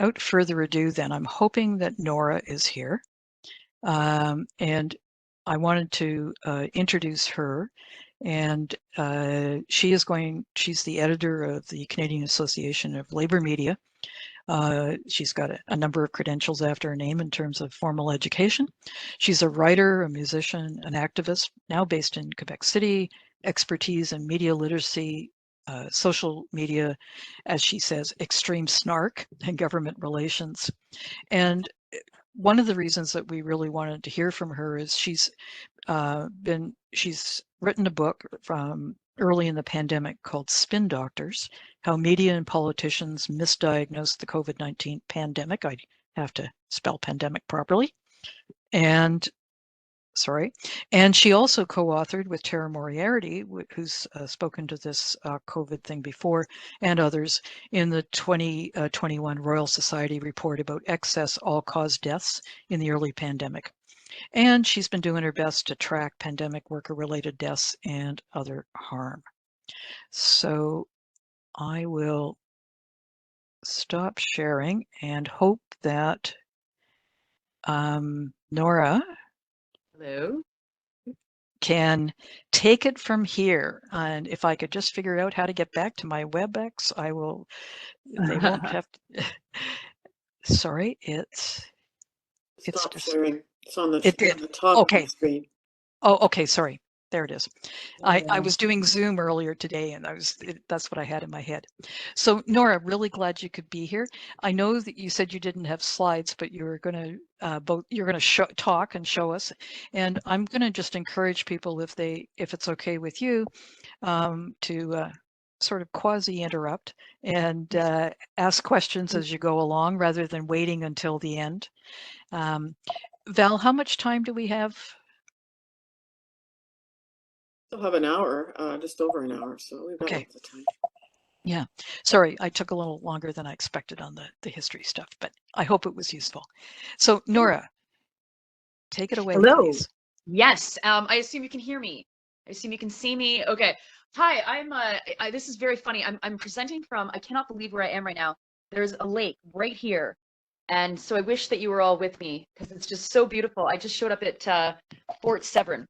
without further ado, then, I'm hoping that Nora is here. And I wanted to introduce her. And she's the editor of the Canadian Association of Labor Media. She's got a number of credentials after her name in terms of formal education. She's a writer, a musician, an activist, now based in Quebec City, expertise in media literacy, social media, as she says, extreme snark, and government relations. And one of the reasons that we really wanted to hear from her is she's written a book from early in the pandemic called Spin Doctors: How Media and Politicians Misdiagnosed the COVID-19 Pandemic. I have to spell pandemic properly. And she also co-authored with Tara Moriarty, who's spoken to this COVID thing before, and others, in the 2021 Royal Society report about excess all-cause deaths in the early pandemic. And she's been doing her best to track pandemic worker-related deaths and other harm. So I will stop sharing and hope that Nora Hello. can take it from here. And if I could just figure out how to get back to my WebEx, I will. They won't have to. Sorry, it's Stop sharing. It's on the, it did. on the top of the screen. Oh, okay. Sorry. There it is. I was doing Zoom earlier today, and that's what I had in my head. So Nora, really glad you could be here. I know that you said you didn't have slides, but you were going to talk and show us. And I'm going to just encourage people, if it's okay with you, to sort of quasi-interrupt and ask questions as you go along, rather than waiting until the end. Val, how much time do we have? Still have an hour, just over an hour, so we've got lots of time. Yeah, sorry, I took a little longer than I expected on the history stuff, but I hope it was useful. So Nora, take it away, please. Yes, I assume you can hear me. I assume you can see me. Okay. Hi, I'm this is very funny. I'm presenting from, I cannot believe where I am right now. There's a lake right here. And so I wish that you were all with me, because it's just so beautiful. I just showed up at Fort Severn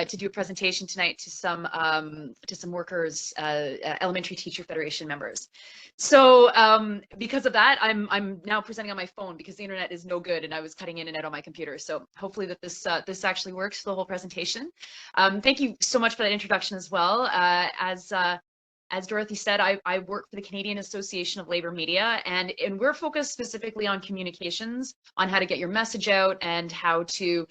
to do a presentation tonight to some workers, elementary teacher federation members. So because of that, I'm now presenting on my phone, because the internet is no good and I was cutting in and out on my computer. So hopefully that this actually works for the whole presentation. Thank you so much for that introduction as well. As Dorothy said, I work for the Canadian Association of Labor Media, and we're focused specifically on communications, on how to get your message out, and how to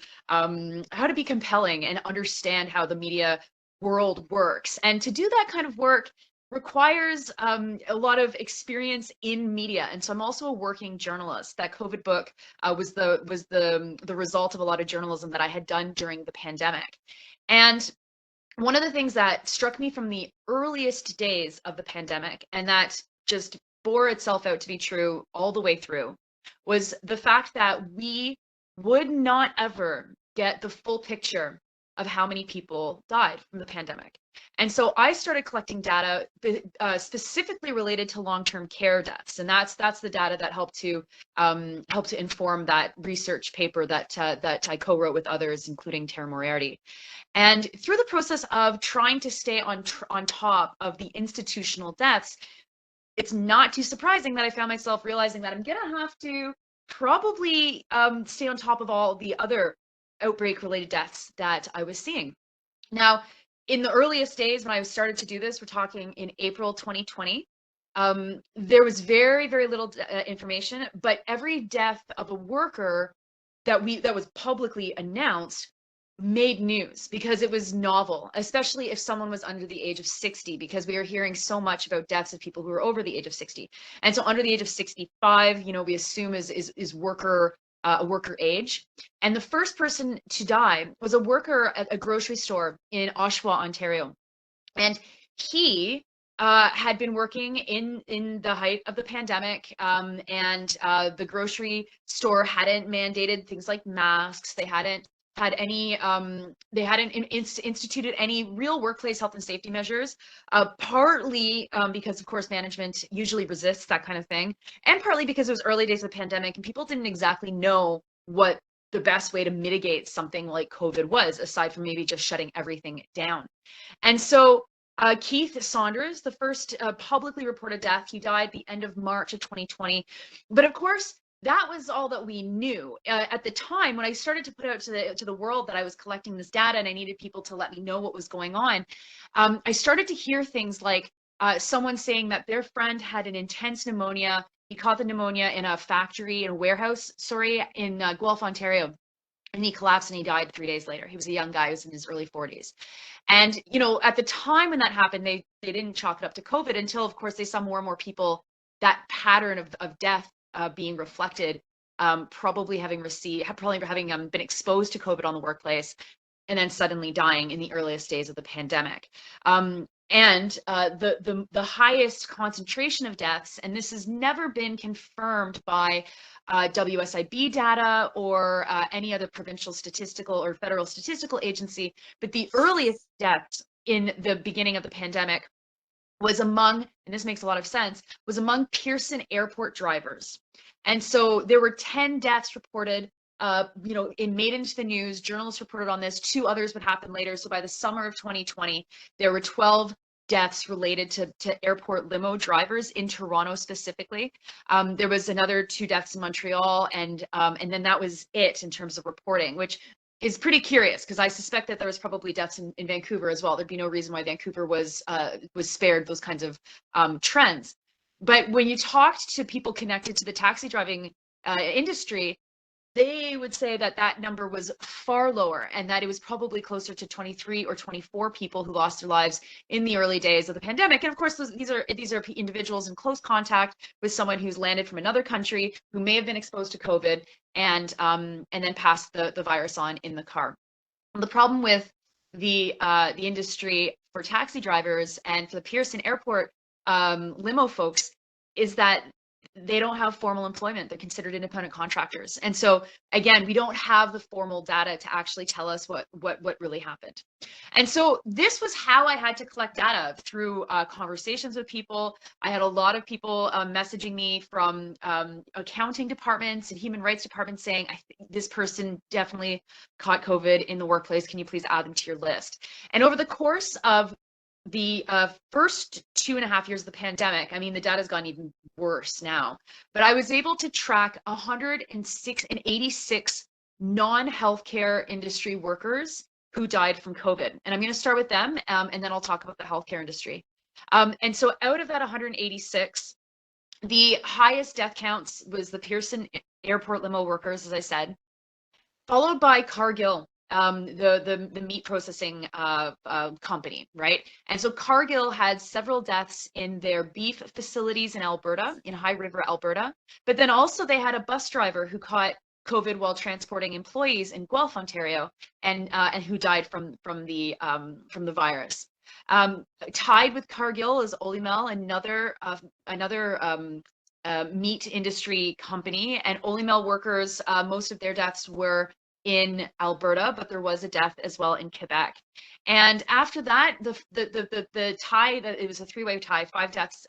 be compelling and understand how the media world works. And to do that kind of work requires a lot of experience in media. And so I'm also a working journalist. That COVID book was the result of a lot of journalism that I had done during the pandemic. And one of the things that struck me from the earliest days of the pandemic, and that just bore itself out to be true all the way through, was the fact that we would not ever get the full picture of how many people died from the pandemic. And so I started collecting data specifically related to long-term care deaths, and that's the data that helped to inform that research paper that I co-wrote with others, including Tara Moriarty. And through the process of trying to stay on top of the institutional deaths, it's not too surprising that I found myself realizing that I'm gonna have to probably stay on top of all the other outbreak-related deaths that I was seeing. Now, in the earliest days when I started to do this, we're talking in April 2020, there was very, very little information, but every death of a worker that was publicly announced made news, because it was novel, especially if someone was under the age of 60, because we are hearing so much about deaths of people who are over the age of 60. And so under the age of 65, we assume is worker age. And the first person to die was a worker at a grocery store in Oshawa, Ontario. And he had been working in the height of the pandemic, and the grocery store hadn't mandated things like masks. They hadn't had any, they hadn't instituted any real workplace health and safety measures, partly because, of course, management usually resists that kind of thing, and partly because it was early days of the pandemic and people didn't exactly know what the best way to mitigate something like COVID was, aside from maybe just shutting everything down. And so Keith Saunders, the first publicly reported death, he died the end of March of 2020. But of course, that was all that we knew. At the time, when I started to put out to the world that I was collecting this data and I needed people to let me know what was going on, I started to hear things like someone saying that their friend had an intense pneumonia. He caught the pneumonia in a factory, in a warehouse, in Guelph, Ontario. And he collapsed and he died 3 days later. He was a young guy, he was in his early 40s. And, you know, at the time when that happened, they didn't chalk it up to COVID until, of course, they saw more and more people, that pattern of death being reflected, probably having been exposed to COVID on the workplace, and then suddenly dying in the earliest days of the pandemic. And the highest concentration of deaths, and this has never been confirmed by WSIB data or any other provincial statistical or federal statistical agency, but the earliest deaths in the beginning of the pandemic was among, and this makes a lot of sense, was among Pearson Airport drivers. And so there were 10 deaths reported. You know, it made into the news. Journalists reported on this. 2 others would happen later. So by the summer of 2020, there were 12 deaths related to airport limo drivers in Toronto specifically. There was another 2 deaths in Montreal, and then that was it in terms of reporting, which is pretty curious because I suspect that there was probably deaths in Vancouver as well. There'd be no reason why Vancouver was spared those kinds of trends. But when you talked to people connected to the taxi driving industry, they would say that that number was far lower and that it was probably closer to 23 or 24 people who lost their lives in the early days of the pandemic. And of course, these are individuals in close contact with someone who's landed from another country who may have been exposed to COVID and then passed the virus on in the car. The problem with the industry for taxi drivers and for the Pearson Airport limo folks is that they don't have formal employment. They're considered independent contractors. And so again, we don't have the formal data to actually tell us what really happened. And so this was how I had to collect data through conversations with people. I had a lot of people messaging me from accounting departments and human rights departments saying, I think this person definitely caught COVID in the workplace. Can you please add them to your list? And over the course of the first 2.5 years of the pandemic, I mean, the data's gone even worse now, but I was able to track 186 non-healthcare industry workers who died from COVID. And I'm going to start with them, and then I'll talk about the healthcare industry. And so out of that 186, the highest death counts was the Pearson Airport limo workers, as I said, followed by Cargill, the meat processing company, right? And so Cargill had several deaths in their beef facilities in Alberta, in High River, Alberta. But then also they had a bus driver who caught COVID while transporting employees in Guelph, Ontario, and who died from the virus. Tied with Cargill is Olymel, another meat industry company, and Olymel workers, most of their deaths were in Alberta, but there was a death as well in Quebec. And after that, the tie, that it was a 3-way tie, 5 deaths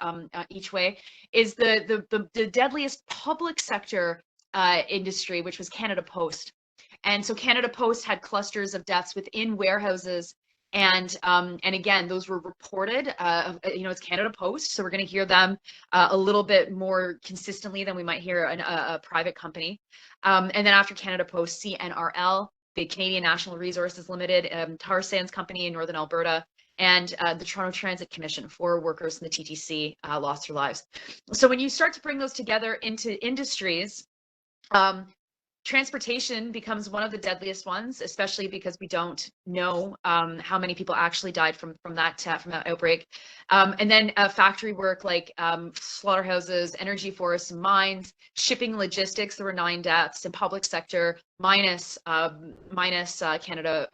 each way, is the deadliest public sector industry, which was Canada Post. And so Canada Post had clusters of deaths within warehouses. And again, those were reported, you know, it's Canada Post. So we're going to hear them a little bit more consistently than we might hear a private company. And then after Canada Post, CNRL, the Canadian National Resources Limited, tar sands company in Northern Alberta, and the Toronto Transit Commission, 4 workers in the TTC lost their lives. So when you start to bring those together into industries, transportation becomes one of the deadliest ones, especially because we don't know how many people actually died from that outbreak. And then factory work like slaughterhouses, energy forests, mines, shipping, logistics. There were 9 deaths in public sector, minus Canada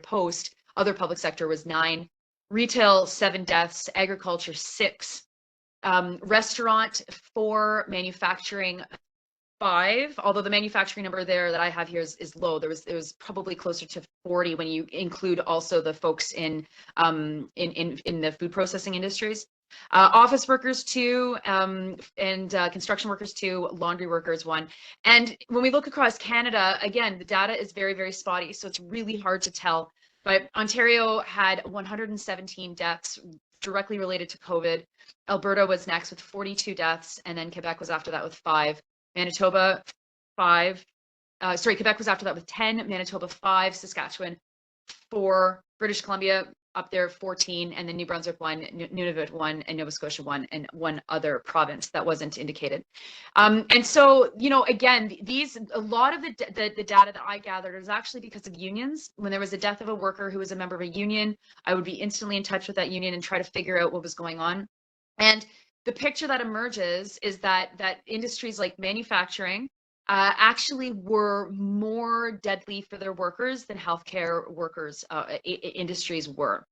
Post. Other public sector was 9. Retail, 7 deaths. Agriculture, 6. Restaurant, 4. Manufacturing, 5, although the manufacturing number there that I have here is low. There was probably closer to 40 when you include also the folks in the food processing industries. Office workers 2, and construction workers 2, laundry workers 1. And when we look across Canada, again, the data is very, very spotty, so it's really hard to tell. But Ontario had 117 deaths directly related to COVID. Alberta was next with 42 deaths, and then Quebec was after that with 5. Manitoba, 5. Quebec was after that with 10. Manitoba, 5. Saskatchewan, 4. British Columbia up there, 14. And then New Brunswick, 1. Nunavut, 1. And Nova Scotia, 1. And 1 other province that wasn't indicated. And so, you know, again, a lot of the data that I gathered is actually because of unions. When there was a death of a worker who was a member of a union, I would be instantly in touch with that union and try to figure out what was going on. And the picture that emerges is that industries like manufacturing actually were more deadly for their workers than healthcare workers industries were.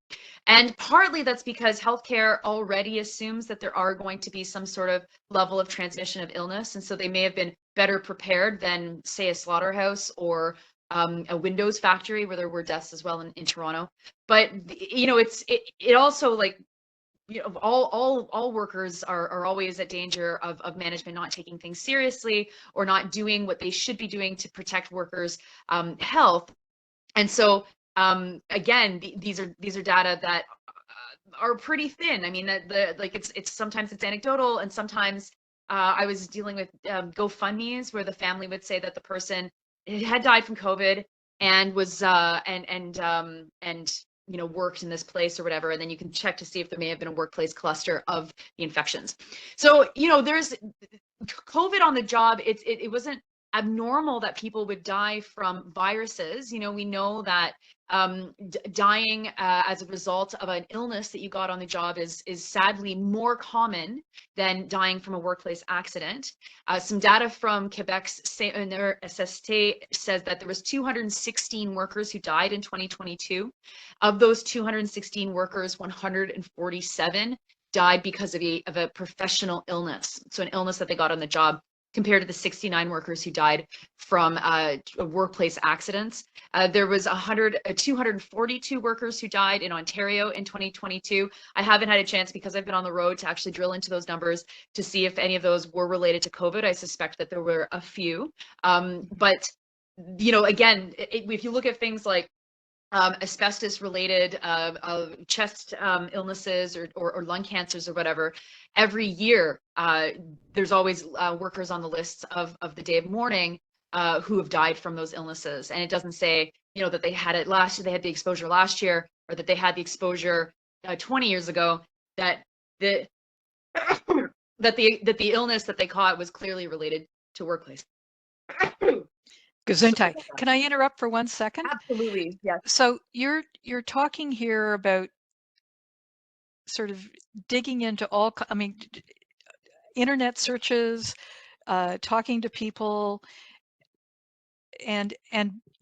And partly that's because healthcare already assumes that there are going to be some sort of level of transmission of illness. And so they may have been better prepared than, say, a slaughterhouse or a Windows factory where there were deaths as well in Toronto. But, you know, it also, like, you know, all workers are always at danger of management not taking things seriously or not doing what they should be doing to protect workers' health. And so again, these are data that are pretty thin. I mean, like it's sometimes it's anecdotal, and sometimes I was dealing with GoFundMe's where the family would say that the person had died from COVID and was and you know, worked in this place or whatever, and then you can check to see if there may have been a workplace cluster of the infections. So, you know, there's COVID on the job. It wasn't abnormal that people would die from viruses. You know, we know that dying as a result of an illness that you got on the job is sadly more common than dying from a workplace accident. Some data from Quebec's SST says that there was 216 workers who died in 2022. Of those 216 workers, 147 died because of a professional illness, so an illness that they got on the job, compared to the 69 workers who died from workplace accidents. There was 242 workers who died in Ontario in 2022. I haven't had a chance, because I've been on the road, to actually drill into those numbers to see if any of those were related to COVID. I suspect that there were a few. But, you know, again, if you look at things like asbestos related chest illnesses or lung cancers or whatever, every year there's always workers on the lists of the day of mourning who have died from those illnesses. And it doesn't say, you know, that they had it last year, they had the exposure last year, or that they had the exposure 20 years ago, that the illness that they caught was clearly related to workplace. Gesundheit. Can I interrupt for 1 second? Absolutely, yes. So you're talking here about sort of digging into all, I mean, internet searches, talking to people, and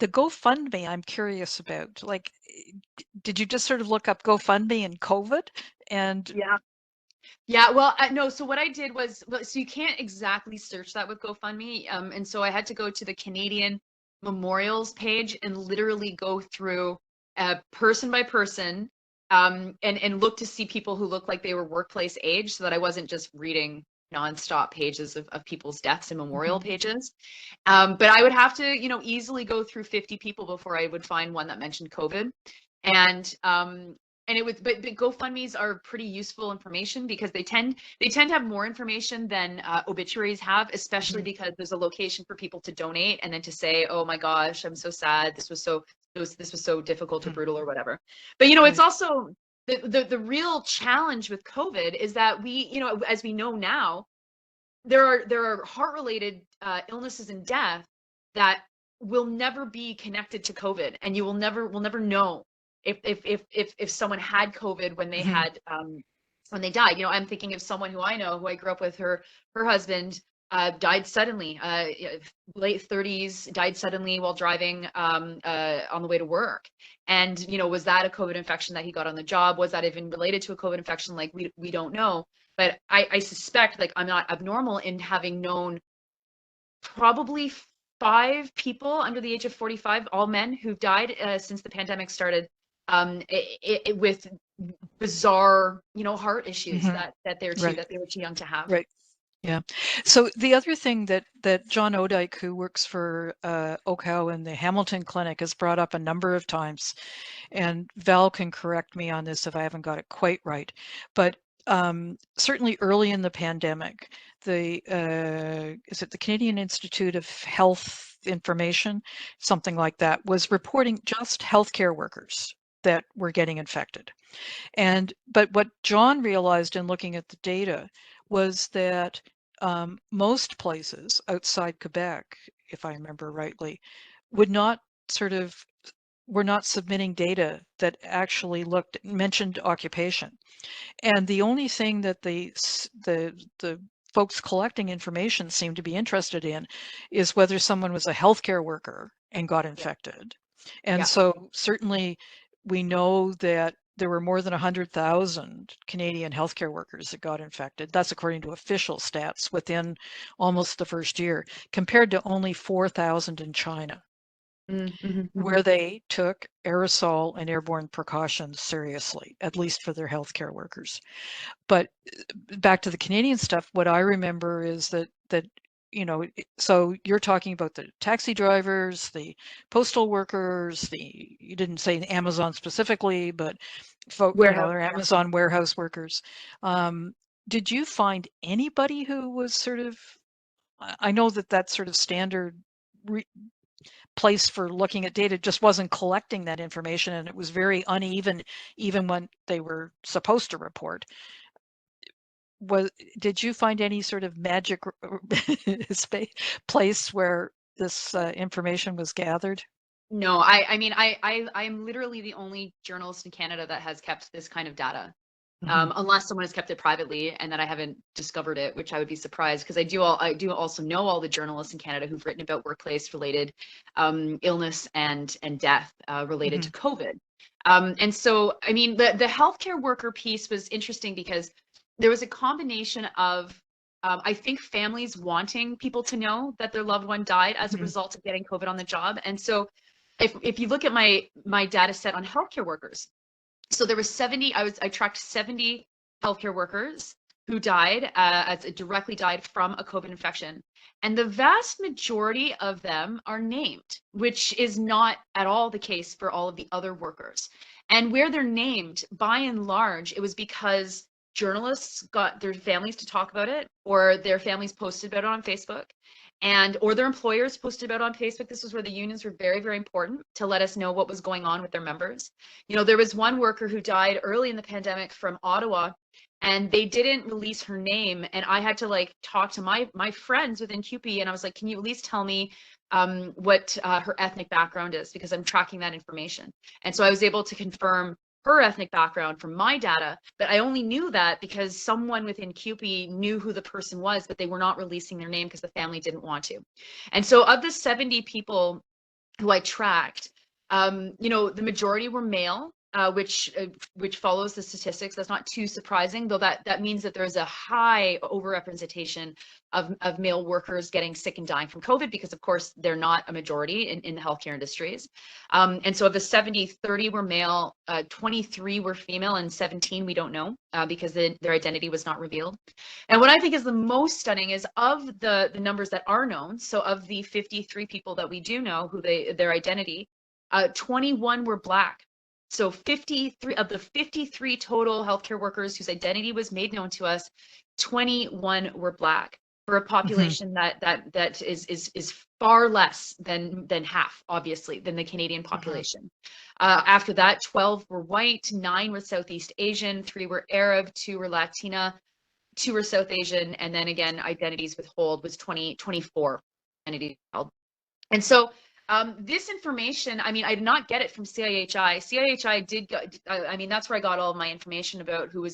the GoFundMe I'm curious about. Like, did you just sort of look up GoFundMe and COVID? And yeah, well, no, so what I did was, so you can't exactly search that with GoFundMe, and so I had to go to the Canadian Memorials page and literally go through person by person and look to see people who look like they were workplace age, so that I wasn't just reading nonstop pages of people's deaths and memorial pages. But I would have to, you know, easily go through 50 people before I would find one that mentioned COVID. And it was, but GoFundMe's are pretty useful information, because they tend to have more information than obituaries have, especially because there's a location for people to donate, and then to say, oh my gosh, I'm so sad, this was so difficult or brutal or whatever. But, you know, it's also the real challenge with COVID is that we, you know, as we know now, there are heart-related illnesses and death that will never be connected to COVID, and we'll never know if someone had COVID when they had when they died. You know, I'm thinking of someone who I know, who I grew up with. Her husband died suddenly, late 30s, died suddenly while driving on the way to work. And, you know, was that a COVID infection that he got on the job? Was that even related to a COVID infection? Like, we don't know. But I suspect, like, I'm not abnormal in having known probably 5 people under the age of 45, all men, who've died since the pandemic started, with bizarre, heart issues that they were too young to have. Right. Yeah. So the other thing that John Odike, who works for OCAL in the Hamilton Clinic, has brought up a number of times, and Val can correct me on this if I haven't got it quite right, but certainly early in the pandemic, is it the Canadian Institute of Health Information, something like that, was reporting just healthcare workers that were getting infected. But what John realized in looking at the data was that most places outside Quebec, if I remember rightly, were not submitting data that actually mentioned occupation. And the only thing that the folks collecting information seem to be interested in is whether someone was a healthcare worker and got infected. And so certainly we know that there were more than 100,000 Canadian healthcare workers that got infected. That's according to official stats within almost the first year, compared to only 4,000 in China, where they took aerosol and airborne precautions seriously, at least for their healthcare workers. But back to the Canadian stuff, what I remember is that so you're talking about the taxi drivers, the postal workers, you didn't say Amazon specifically, but they're Amazon warehouse workers. Did you find anybody who was sort of, I know that sort of standard place for looking at data just wasn't collecting that information, and it was very uneven even when they were supposed to report. Did you find any sort of magic place where this information was gathered? No, I mean, I'm literally the only journalist in Canada that has kept this kind of data, unless someone has kept it privately and that I haven't discovered it, which I would be surprised, because I do also know all the journalists in Canada who've written about workplace-related illness and death related to COVID. And so, I mean, the healthcare worker piece was interesting because there was a combination of, I think, families wanting people to know that their loved one died as a result of getting COVID on the job. And so if you look at my data set on healthcare workers, so there was I tracked 70 healthcare workers who died, directly died from a COVID infection. And the vast majority of them are named, which is not at all the case for all of the other workers. And where they're named, by and large, it was because journalists got their families to talk about it, or their families posted about it on Facebook, or their employers posted about it on Facebook. This was where the unions were very, very important to let us know what was going on with their members. There was one worker who died early in the pandemic from Ottawa, and they didn't release her name. And I had to talk to my friends within CUPE, and I was like, can you at least tell me what her ethnic background is, because I'm tracking that information. And so I was able to confirm her ethnic background from my data, but I only knew that because someone within CUPE knew who the person was, but they were not releasing their name because the family didn't want to. And so of the 70 people who I tracked, the majority were male, which follows the statistics. That's not too surprising, though that means that there's a high overrepresentation of male workers getting sick and dying from COVID, because of course they're not a majority in the healthcare industries. And so of the 70, 30 were male, 23 were female, and 17 we don't know because their identity was not revealed. And what I think is the most stunning is of the numbers that are known, so of the 53 people that we do know who their identity, 21 were Black. So 53 of the 53 total healthcare workers whose identity was made known to us, 21 were Black, for a population that is far less than half, obviously, than the Canadian population. After that, 12 were white, 9 were Southeast Asian, 3 were Arab, 2 were Latina, 2 were South Asian, and then again, identities withhold was 24 identities held. And so this information, I mean, I did not get it from CIHI. CIHI did go, I mean, that's where I got all of my information about who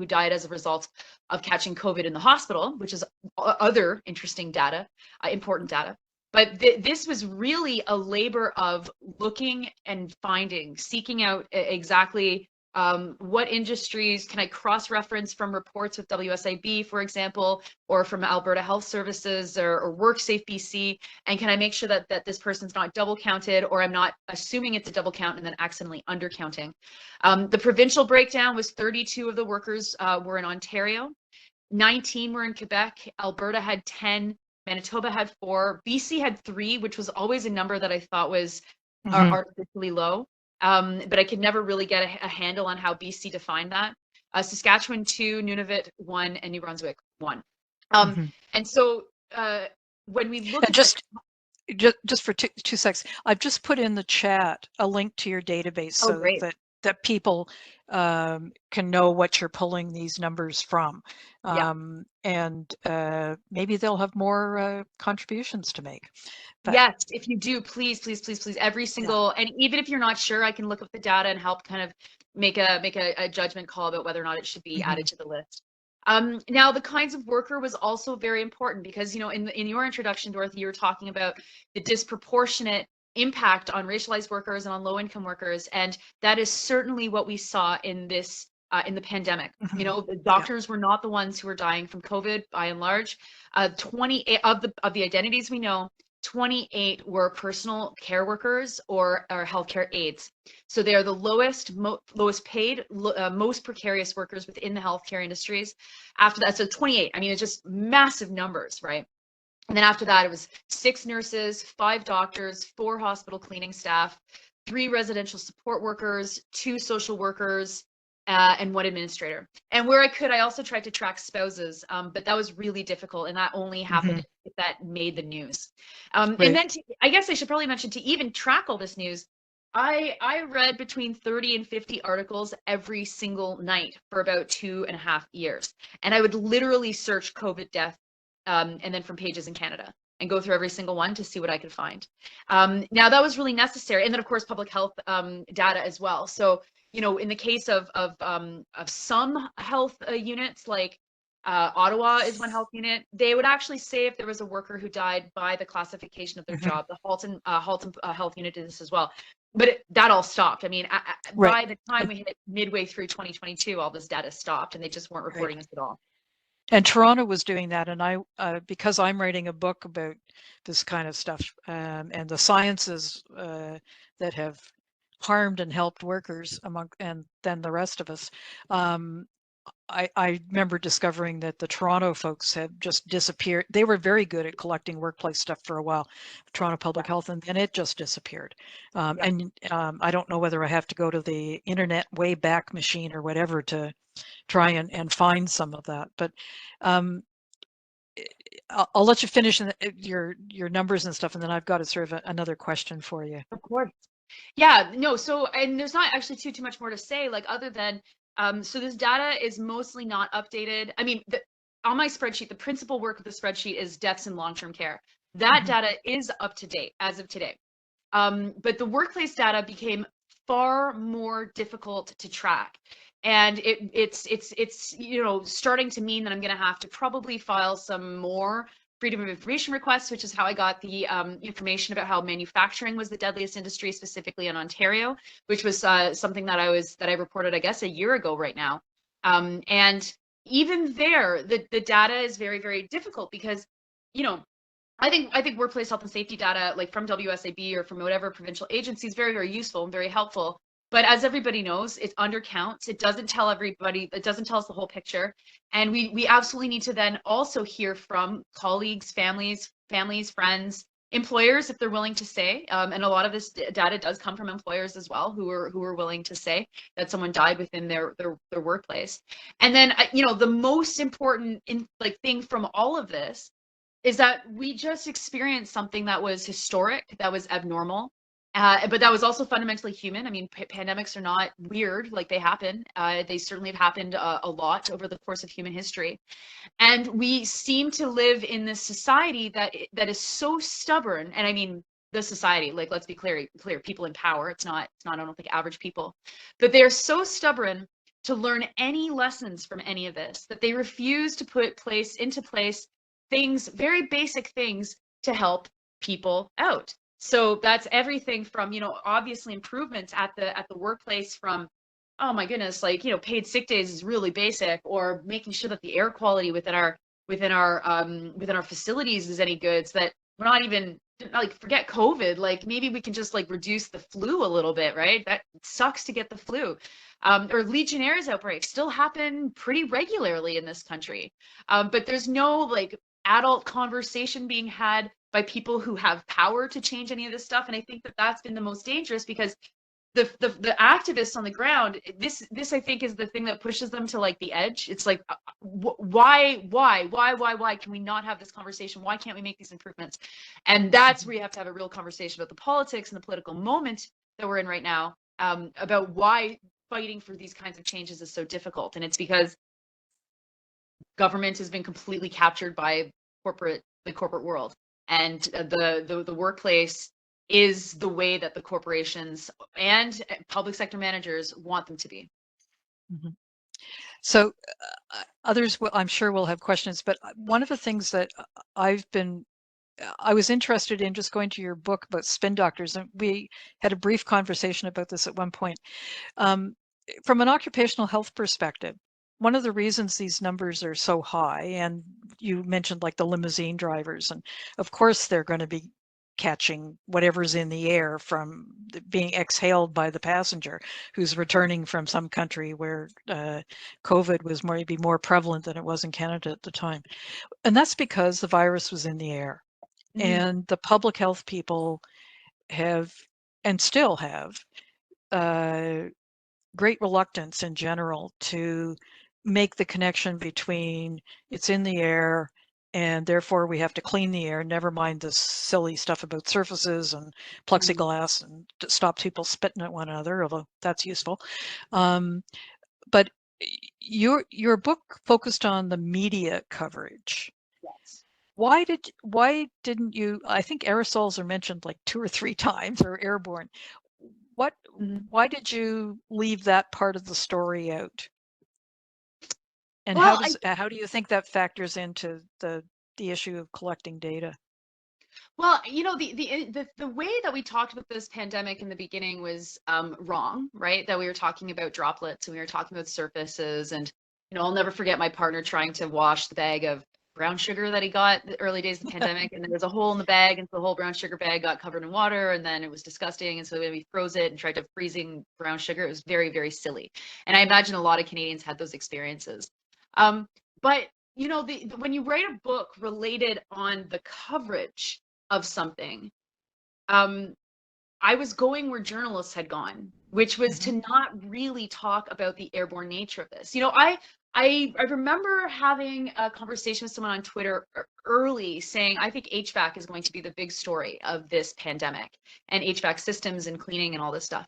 died as a result of catching COVID in the hospital, which is other interesting data, important data. But this was really a labor of looking and finding, seeking out exactly What industries can I cross-reference from reports with WSIB, for example, or from Alberta Health Services or WorkSafe BC, and can I make sure that this person's not double counted, or I'm not assuming it's a double count and then accidentally undercounting. The provincial breakdown was 32 of the workers were in Ontario, 19 were in Quebec, Alberta had 10, Manitoba had 4, BC had 3, which was always a number that I thought was artificially low. But I could never really get a handle on how BC defined that. Saskatchewan 2, Nunavut 1, and New Brunswick 1. And so when we look at just for two seconds, I've just put in the chat a link to your database so that people can know what you're pulling these numbers from. And maybe they'll have more contributions to make. But, yes, if you do, please, please, please, please, every single, and even if you're not sure, I can look up the data and help kind of make a judgment call about whether or not it should be added to the list. Now, the kinds of worker was also very important because, you know, in your introduction, Dorothy, you were talking about the disproportionate impact on racialized workers and on low-income workers, and that is certainly what we saw in this in the pandemic. You know, the doctors were not the ones who were dying from COVID by and large. 28 of the identities we know, 28 were personal care workers or healthcare aides. So they are the lowest paid, most precarious workers within the healthcare industries. After that, so 28, I mean, it's just massive numbers, right? And then after that, it was 6 nurses, 5 doctors, 4 hospital cleaning staff, 3 residential support workers, 2 social workers, and 1 administrator. And where I could, I also tried to track spouses, but that was really difficult, and that only happened if that made the news. And then I guess I should probably mention, to even track all this news, I read between 30 and 50 articles every single night for about 2.5 years. And I would literally search COVID death and then from pages in Canada and go through every single one to see what I could find. Now that was really necessary. And then of course, public health data as well. So, you know, in the case of some health units, like Ottawa is one health unit, they would actually say if there was a worker who died by the classification of their job. The Halton health unit did this as well. But that all stopped. I mean, by the time we hit midway through 2022, all this data stopped and they just weren't reporting this at all. And Toronto was doing that, and I, because I'm writing a book about this kind of stuff and the sciences that have harmed and helped workers and then the rest of us. I remember discovering that the Toronto folks had just disappeared. They were very good at collecting workplace stuff for a while, Toronto Public Health, and then it just disappeared. And I don't know whether I have to go to the internet Wayback Machine or whatever to try and find some of that. But I'll let you finish your numbers and stuff, and then I've got a sort of another question for you. Of course. Yeah, no, so, and there's not actually too much more to say, like, other than, so this data is mostly not updated. I mean, on my spreadsheet, the principal work of the spreadsheet is deaths in long-term care. That data is up to date as of today. But the workplace data became far more difficult to track. And it's you know, starting to mean that I'm going to have to probably file some more Freedom of Information requests, which is how I got the information about how manufacturing was the deadliest industry, specifically in Ontario, which was something that I reported, I guess, a year ago right now. And even there, the data is very, very difficult because, you know, I think workplace health and safety data, like from WSIB or from whatever provincial agency, is very, very useful and very helpful. But as everybody knows, it undercounts. It doesn't tell everybody. It doesn't tell us the whole picture. And we absolutely need to then also hear from colleagues, families, friends, employers, if they're willing to say. And a lot of this data does come from employers as well, who are willing to say that someone died within their workplace. And then, you know, the most important thing from all of this is that we just experienced something that was historic, that was abnormal. But that was also fundamentally human. I mean, pandemics are not weird, like they happen. They certainly have happened a lot over the course of human history. And we seem to live in this society that is so stubborn. And I mean, the society, like, let's be clear, people in power. It's not, I don't think, average people. But they're so stubborn to learn any lessons from any of this, that they refuse to put into place things, very basic things, to help people out. So that's everything from, you know, obviously improvements at the workplace, from oh my goodness, like, paid sick days is really basic, or making sure that the air quality within our facilities is any good, so that we're not even, like, forget COVID, like maybe we can just like reduce the flu a little bit, right? That sucks to get the flu. Or Legionnaire's outbreaks still happen pretty regularly in this country. But there's no like adult conversation being had by people who have power to change any of this stuff. And I think that that's been the most dangerous, because the activists on the ground, this I think is the thing that pushes them to like the edge. It's like, why can we not have this conversation? Why can't we make these improvements? And that's where you have to have a real conversation about the politics and the political moment that we're in right now, about why fighting for these kinds of changes is so difficult. And it's because government has been completely captured by the corporate world, and the workplace is the way that the corporations and public sector managers want them to be. Mm-hmm. So others, I'm sure, will have questions, but one of the things that I was interested in, just going to your book about spin doctors, and we had a brief conversation about this at one point. From an occupational health perspective, one of the reasons these numbers are so high, and you mentioned like the limousine drivers, and of course they're going to be catching whatever's in the air from being exhaled by the passenger who's returning from some country where COVID was maybe more prevalent than it was in Canada at the time. And that's because the virus was in the air. Mm-hmm. And the public health people have, and still have, great reluctance in general to make the connection between it's in the air and therefore we have to clean the air, never mind this silly stuff about surfaces and plexiglass and to stop people spitting at one another, although that's useful. But your book focused on the media coverage. Yes. Why didn't you, I think aerosols are mentioned like 2 or 3 times, or airborne. Why did you leave that part of the story out? And Well, how do you think that factors into the issue of collecting data? Well, the way that we talked about this pandemic in the beginning was wrong, right? That we were talking about droplets and we were talking about surfaces, and I'll never forget my partner trying to wash the bag of brown sugar that he got the early days of the pandemic, and there was a hole in the bag, and so the whole brown sugar bag got covered in water, and then it was disgusting, and so we froze it and tried to freezing brown sugar. It was very, very silly, and I imagine a lot of Canadians had those experiences. But when you write a book related on the coverage of something, I was going where journalists had gone, which was to not really talk about the airborne nature of this. I remember having a conversation with someone on Twitter early saying, I think HVAC is going to be the big story of this pandemic, and HVAC systems and cleaning and all this stuff.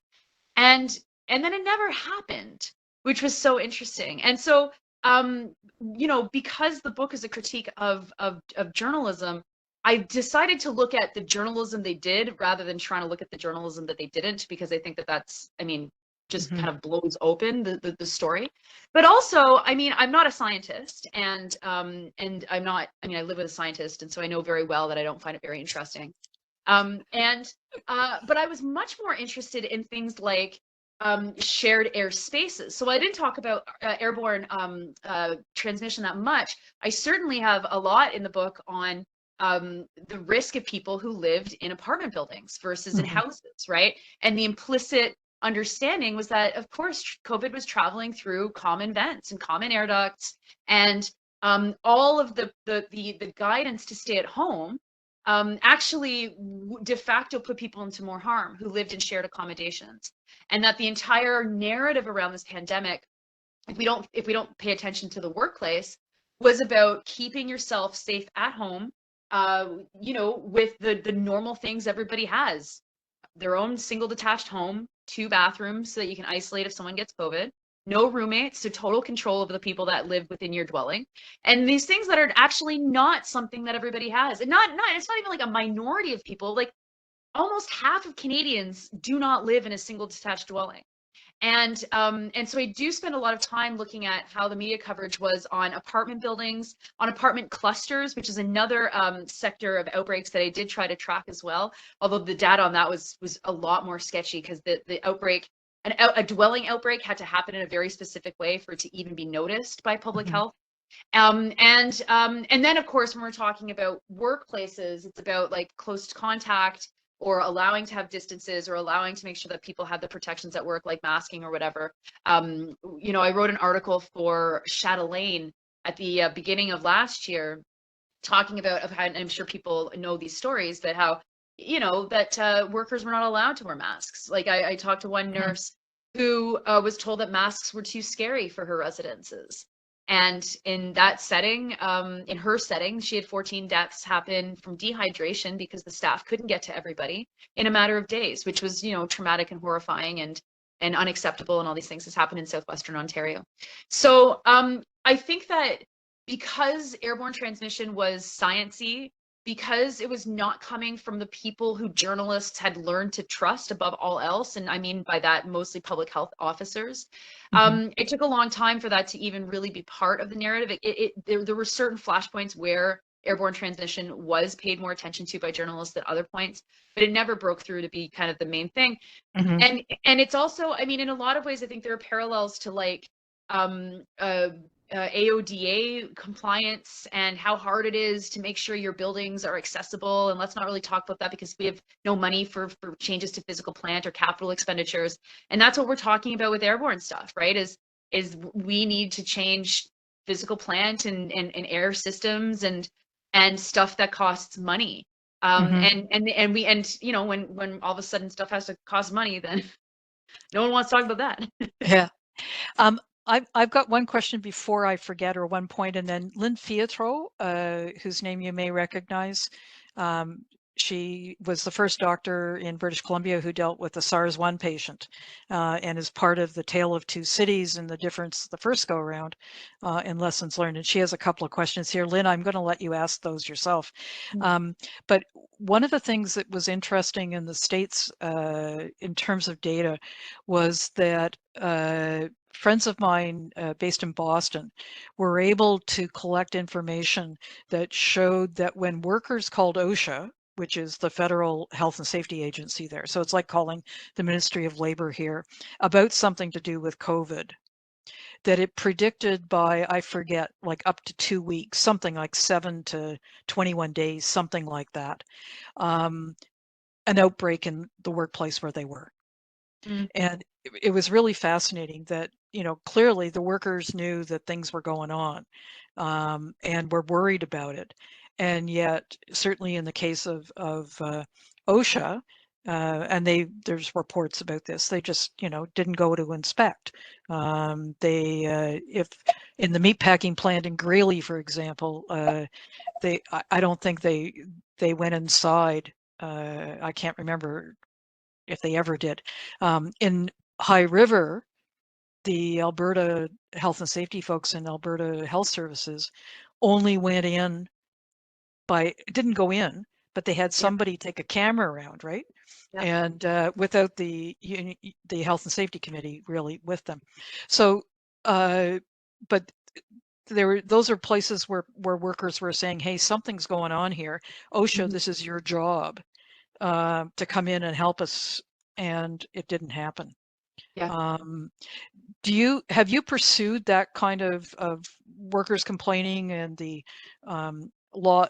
And then it never happened, which was so interesting. And so, because the book is a critique of journalism, I decided to look at the journalism they did rather than trying to look at the journalism that they didn't, because I think that that's, just kind of blows open the story. But also, I'm not a scientist, and I'm not, I live with a scientist, and so I know very well that I don't find it very interesting. But I was much more interested in things like shared air spaces. So I didn't talk about airborne transmission that much. I certainly have a lot in the book on the risk of people who lived in apartment buildings versus in houses, right? And the implicit understanding was that, of course, COVID was traveling through common vents and common air ducts, and all of the guidance to stay at home actually de facto put people into more harm who lived in shared accommodations. And that the entire narrative around this pandemic, if we don't pay attention to the workplace, was about keeping yourself safe at home, with the normal things everybody has: their own single detached home, 2 bathrooms so that you can isolate if someone gets COVID, no roommates, so total control of the people that live within your dwelling, and these things that are actually not something that everybody has. And it's not even like a minority of people. Like, almost half of Canadians do not live in a single detached dwelling. And so I do spend a lot of time looking at how the media coverage was on apartment buildings, on apartment clusters, which is another sector of outbreaks that I did try to track as well. Although the data on that was a lot more sketchy, because the outbreak a dwelling outbreak had to happen in a very specific way for it to even be noticed by public Mhm. health. And then of course, when we're talking about workplaces, it's about like close contact or allowing to have distances or allowing to make sure that people have the protections at work, like masking or whatever. I wrote an article for Chatelaine at the beginning of last year, talking about how, and I'm sure people know these stories, but how, that workers were not allowed to wear masks. Like I talked to one Mhm. nurse who was told that masks were too scary for her residences. And in that setting, in her setting, she had 14 deaths happen from dehydration because the staff couldn't get to everybody in a matter of days, which was, traumatic and horrifying and unacceptable, and all these things has happened in southwestern Ontario. So I think that because airborne transmission was sciencey, because it was not coming from the people who journalists had learned to trust above all else, and I mean by that mostly public health officers, Mhm. it took a long time for that to even really be part of the narrative. There were certain flashpoints where airborne transmission was paid more attention to by journalists than other points, but it never broke through to be kind of the main thing. Mhm. And it's also, I mean, in a lot of ways, I think there are parallels to like AODA compliance and how hard it is to make sure your buildings are accessible. And let's not really talk about that because we have no money for changes to physical plant or capital expenditures. And that's what we're talking about with airborne stuff, right? Is we need to change physical plant and air systems and stuff that costs money. Mhm. When all of a sudden stuff has to cost money, then no one wants to talk about that. Yeah. Um, I've got one question before I forget, or one point, and then Lynn Fiatro, whose name you may recognize. Um, she was the first doctor in British Columbia who dealt with a SARS-1 patient, and is part of the Tale of Two Cities and the difference the first go around, and lessons learned. And she has a couple of questions here. Lynn, I'm going to let you ask those yourself. But one of the things that was interesting in the States in terms of data was that friends of mine based in Boston were able to collect information that showed that when workers called OSHA, which is the federal health and safety agency there, so it's like calling the Ministry of Labor here, about something to do with COVID, that it predicted by, I forget, like up to 2 weeks, something like 7 to 21 days, something like that, an outbreak in the workplace where they were. Mm. And it was really fascinating that, clearly the workers knew that things were going on, and were worried about it. And yet, certainly in the case of OSHA, and there's reports about this, they just, didn't go to inspect. If in the meatpacking plant in Greeley, for example, I don't think they went inside. I can't remember if they ever did. In High River, the Alberta health and safety folks in Alberta Health Services only went in didn't go in, but they had Yep. somebody take a camera around, right? Yep. And without the health and safety committee really with them. So, but those are places where workers were saying, hey, something's going on here. OSHA, Mhm. this is your job to come in and help us, and it didn't happen. Yeah. Um, have you pursued that kind of workers complaining and the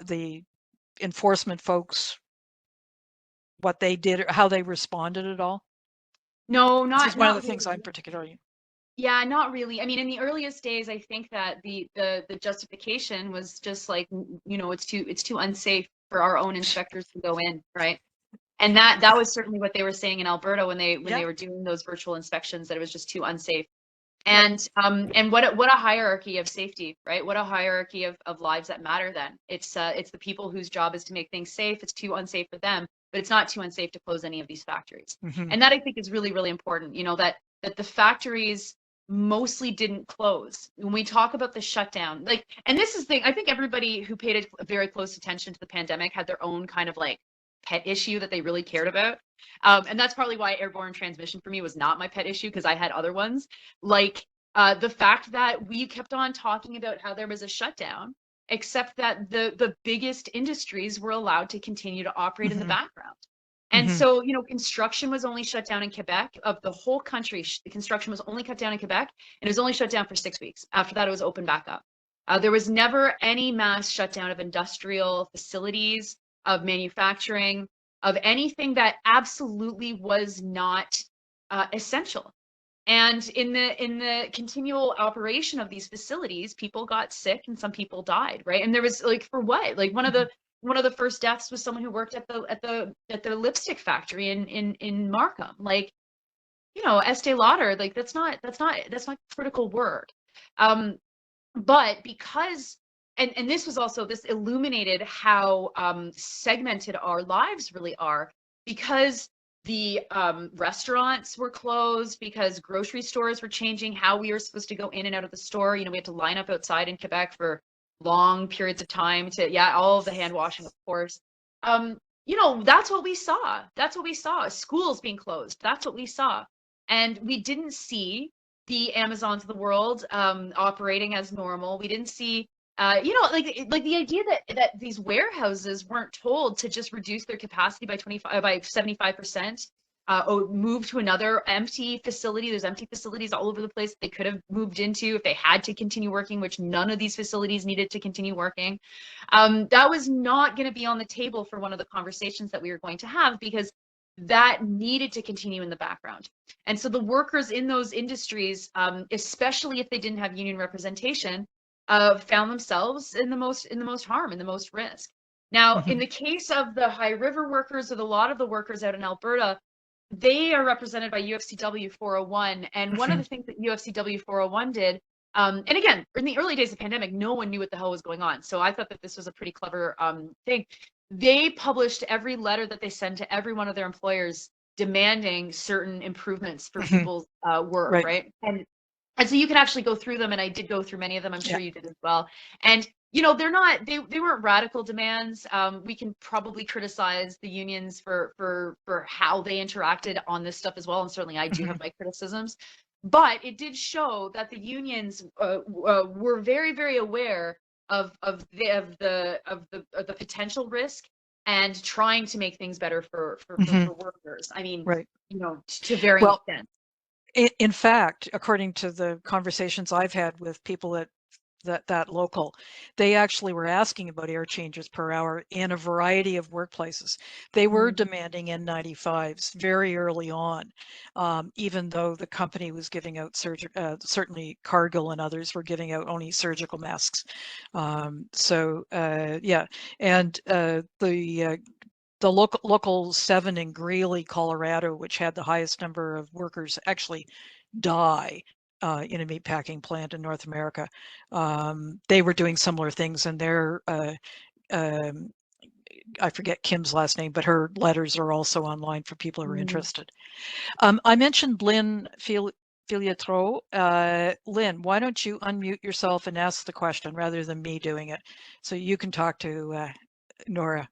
the enforcement folks, what they did or how they responded at all? No, This is not one of the not things I'm really. particularly. Yeah, not really. I mean, in the earliest days, I think that the justification was just like, it's too unsafe for our own inspectors to go in, right? And that was certainly what they were saying in Alberta when they Yeah, were doing those virtual inspections, that it was just too unsafe. right. And what a hierarchy of safety, right? What a hierarchy of lives that matter then. It's the people whose job is to make things safe. It's too unsafe for them, but it's not too unsafe to close any of these factories. Hmm. And that I think is really, really important, that the factories mostly didn't close. When we talk about the shutdown, like, and this is the thing, I think everybody who paid a very close attention to the pandemic had their own kind of like pet issue that they really cared about. And that's partly why airborne transmission for me was not my pet issue, because I had other ones. Like the fact that we kept on talking about how there was a shutdown, except that the biggest industries were allowed to continue to operate in the Hmm. background. And so, you know, construction was only shut down in Quebec. Of the whole country, construction was only cut down in Quebec, and it was only shut down for 6 weeks. After that, it was opened back up. There was never any mass shutdown of industrial facilities, of manufacturing, of anything that absolutely was not essential. And in the continual operation of these facilities, people got sick and some people died, right? And there was like, for what? Like one of the first deaths was someone who worked at the lipstick factory in Markham. Like, you know, Estee Lauder, like that's not critical work. But because and this was also, this illuminated how segmented our lives really are, because the restaurants were closed, because grocery stores were changing how we were supposed to go in and out of the store. You know, we had to line up outside in Quebec for long periods of time to, all of the hand washing, of course. You know, that's what we saw. That's what we saw. Schools being closed. That's what we saw. And we didn't see the Amazons of the world operating as normal. We didn't see, you know, like the idea that these warehouses weren't told to just reduce their capacity by 75%, or move to another empty facility. There's empty facilities all over the place they could have moved into if they had to continue working, which none of these facilities needed to continue working. That was not going to be on the table for one of the conversations that we were going to have, because that needed to continue in the background. And so the workers in those industries, especially if they didn't have union representation, found themselves in the most harm, in the most risk. Now, in the case of the High River workers, or a lot of the workers out in Alberta, they are represented by UFCW 401. And one of the things that UFCW 401 did, and again, in the early days of the pandemic, no one knew what the hell was going on. So I thought that this was a pretty clever thing. They published every letter that they sent to every one of their employers demanding certain improvements for people's work, right? And so you can actually go through them, and I did go through many of them. I'm sure you did as well. And you know, they weren't radical demands. We can probably criticize the unions for how they interacted on this stuff as well, and certainly I do have my criticisms. But it did show that the unions were very, very aware of the potential risk, and trying to make things better for workers. I mean, you know, to varying extent. In fact, according to the conversations I've had with people at that local, they actually were asking about air changes per hour in a variety of workplaces. They were demanding N95s very early on, even though the company was giving out certainly Cargill and others were giving out only surgical masks. Yeah, and the local 7 in Greeley, Colorado, which had the highest number of workers actually die in a meatpacking plant in North America. They were doing similar things, and they're I forget Kim's last name, but her letters are also online for people who are interested. I mentioned Lynn Filiatro. Lynn, why don't you unmute yourself and ask the question rather than me doing it, so you can talk to Nora.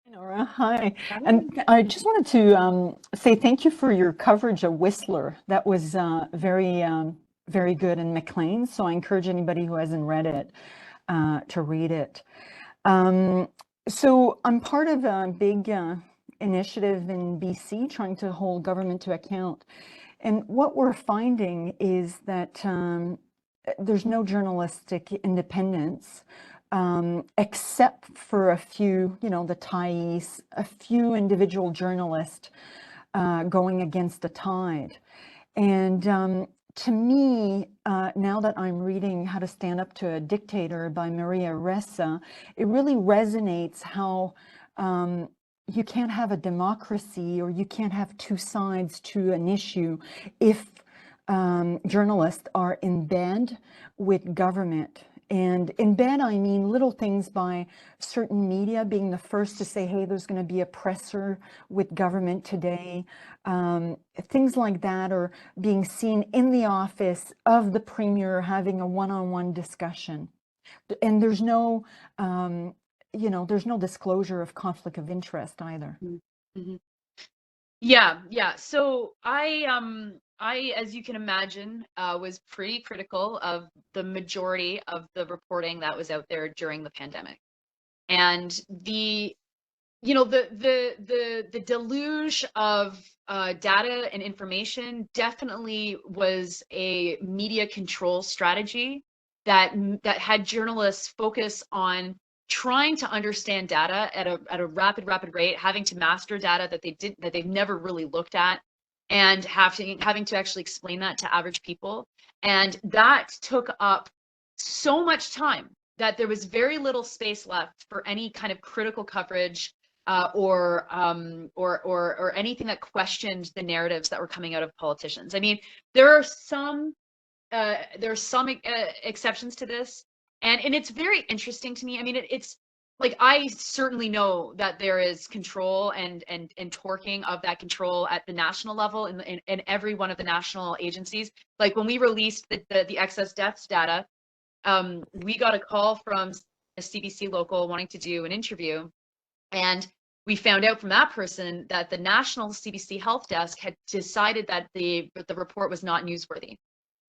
Nora, hi. And I just wanted to say thank you for your coverage of Whistler. That was very good, in Maclean. So I encourage anybody who hasn't read it to read it. So I'm part of a big initiative in BC trying to hold government to account. And what we're finding is that there's no journalistic independence. Except for a few, you know, the Thais, a few individual journalists going against the tide. And to me, now that I'm reading How to Stand Up to a Dictator by Maria Ressa, it really resonates how you can't have a democracy, or you can't have two sides to an issue if journalists are in bed with government. And in bed, I mean little things by certain media being the first to say, hey, there's going to be a presser with government today. Things like that, or being seen in the office of the premier having a one-on-one discussion. And there's no, you know, there's no disclosure of conflict of interest either. Yeah. So I, as you can imagine, was pretty critical of the majority of the reporting that was out there during the pandemic. And you know, the deluge of data and information definitely was a media control strategy that had journalists focus on trying to understand data at a rapid rate, having to master data that they've never really looked at, and having to actually explain that to average people. And that took up so much time that there was very little space left for any kind of critical coverage, or anything that questioned the narratives that were coming out of politicians. I mean, there are some exceptions to this, and it's very interesting to me. I mean, it's like, I certainly know that there is control and torquing of that control at the national level in every one of the national agencies. Like when we released the excess deaths data, we got a call from a CBC local wanting to do an interview, and we found out from that person that the national CBC health desk had decided that the report was not newsworthy.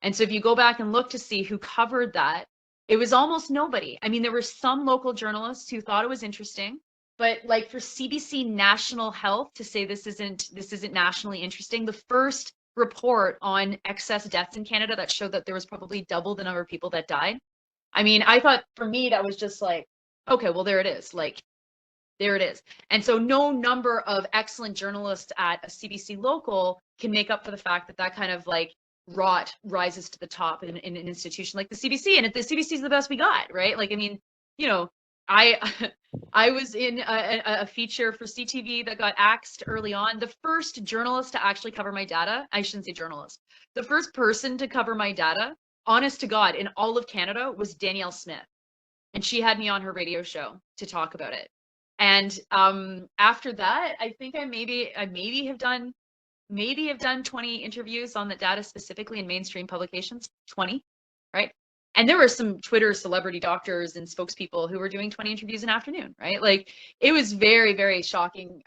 And so if you go back and look to see who covered that, it was almost nobody. I mean, there were some local journalists who thought it was interesting, but like for CBC National Health to say this isn't nationally interesting, the first report on excess deaths in Canada that showed that there was probably double the number of people that died. I mean, I thought, for me, that was just like, okay, well, there it is. Like, there it is. And so no number of excellent journalists at a CBC local can make up for the fact that that kind of like rot rises to the top in an institution like the CBC. And if the CBC is the best we got, right? Like, I mean, you know, I was in a feature for CTV that got axed early on. The first journalist to actually cover my data, I shouldn't say journalist, the first person to cover my data, honest to God, in all of Canada was Danielle Smith. And she had me on her radio show to talk about it. And after that, I think I maybe have done 20 interviews on the data specifically in mainstream publications, 20, right? And there were some Twitter celebrity doctors and spokespeople who were doing 20 interviews an afternoon, right? Like, it was very, very shocking.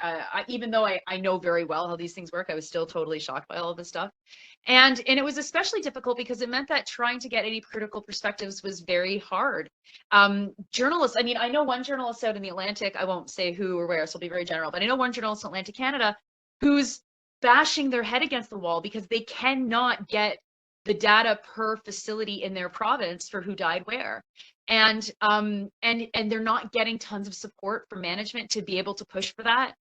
Even though I know very well how these things work, I was still totally shocked by all of this stuff. And it was especially difficult because it meant that trying to get any critical perspectives was very hard. Journalists, I mean, I know one journalist out in the Atlantic, I won't say who or where, so I'll be very general, but I know one journalist in Atlantic Canada who's bashing their head against the wall because they cannot get the data per facility in their province for who died where. And they're not getting tons of support from management to be able to push for that.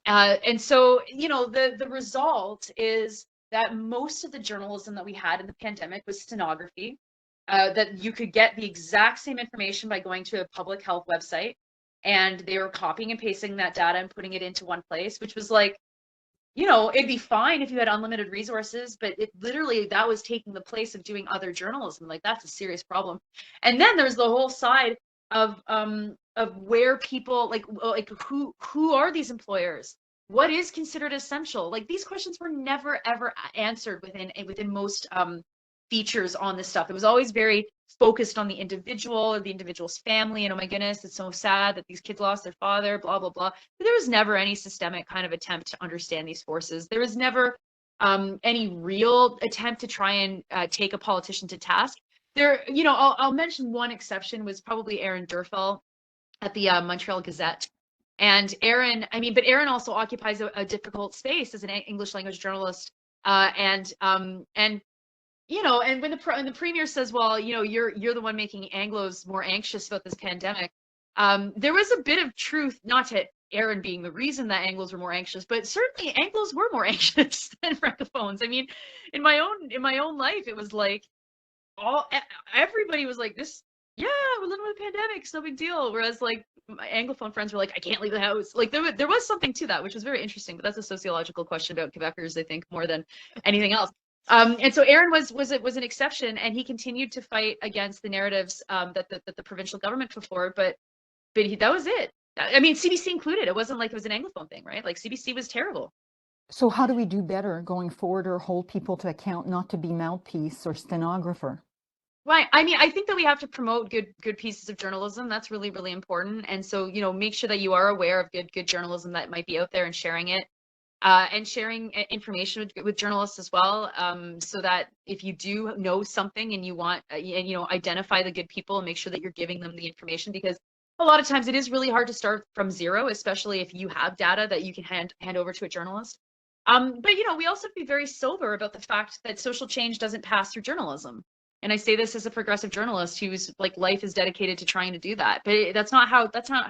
And so, you know, the result is that most of the journalism that we had in the pandemic was stenography, that you could get the exact same information by going to a public health website, and they were copying and pasting that data and putting it into one place, which was like, you know, it'd be fine if you had unlimited resources, but it literally, that was taking the place of doing other journalism. Like, that's a serious problem. And then there's the whole side of where people like who are these employers? What is considered essential? Like, these questions were never ever answered within most features on this stuff. It was always very focused on the individual or the individual's family, and oh my goodness, it's so sad that these kids lost their father, blah blah blah. But there was never any systemic kind of attempt to understand these forces. There was never any real attempt to try and take a politician to task. There, you know, I'll mention one exception was probably Aaron Durfell at the Montreal Gazette. And Aaron, I mean, but Aaron also occupies a difficult space as an English language journalist. And you know, and when the premier says, well, you know, you're the one making Anglos more anxious about this pandemic, there was a bit of truth, not to Aaron being the reason that Anglos were more anxious, but certainly Anglos were more anxious than Francophones. I mean, in my own life, it was like everybody was like, this, yeah, we're living with a pandemic, it's no big deal. Whereas like my Anglophone friends were like, I can't leave the house. Like there was something to that, which was very interesting, but that's a sociological question about Quebecers, I think, more than anything else. And so Aaron was an exception, and he continued to fight against the narratives that the provincial government put forward, but that was it. I mean, CBC included. It wasn't like it was an Anglophone thing, right? Like, CBC was terrible. So how do we do better going forward, or hold people to account not to be mouthpiece or stenographer? Right. I mean, I think that we have to promote good pieces of journalism. That's really, really important. And so, you know, make sure that you are aware of good journalism that might be out there and sharing it. And sharing information with journalists as well, so that if you do know something and you want, and you know, identify the good people and make sure that you're giving them the information, because a lot of times it is really hard to start from zero, especially if you have data that you can hand over to a journalist. But you know, we also have to be very sober about the fact that social change doesn't pass through journalism. And I say this as a progressive journalist whose like life is dedicated to trying to do that. But that's not how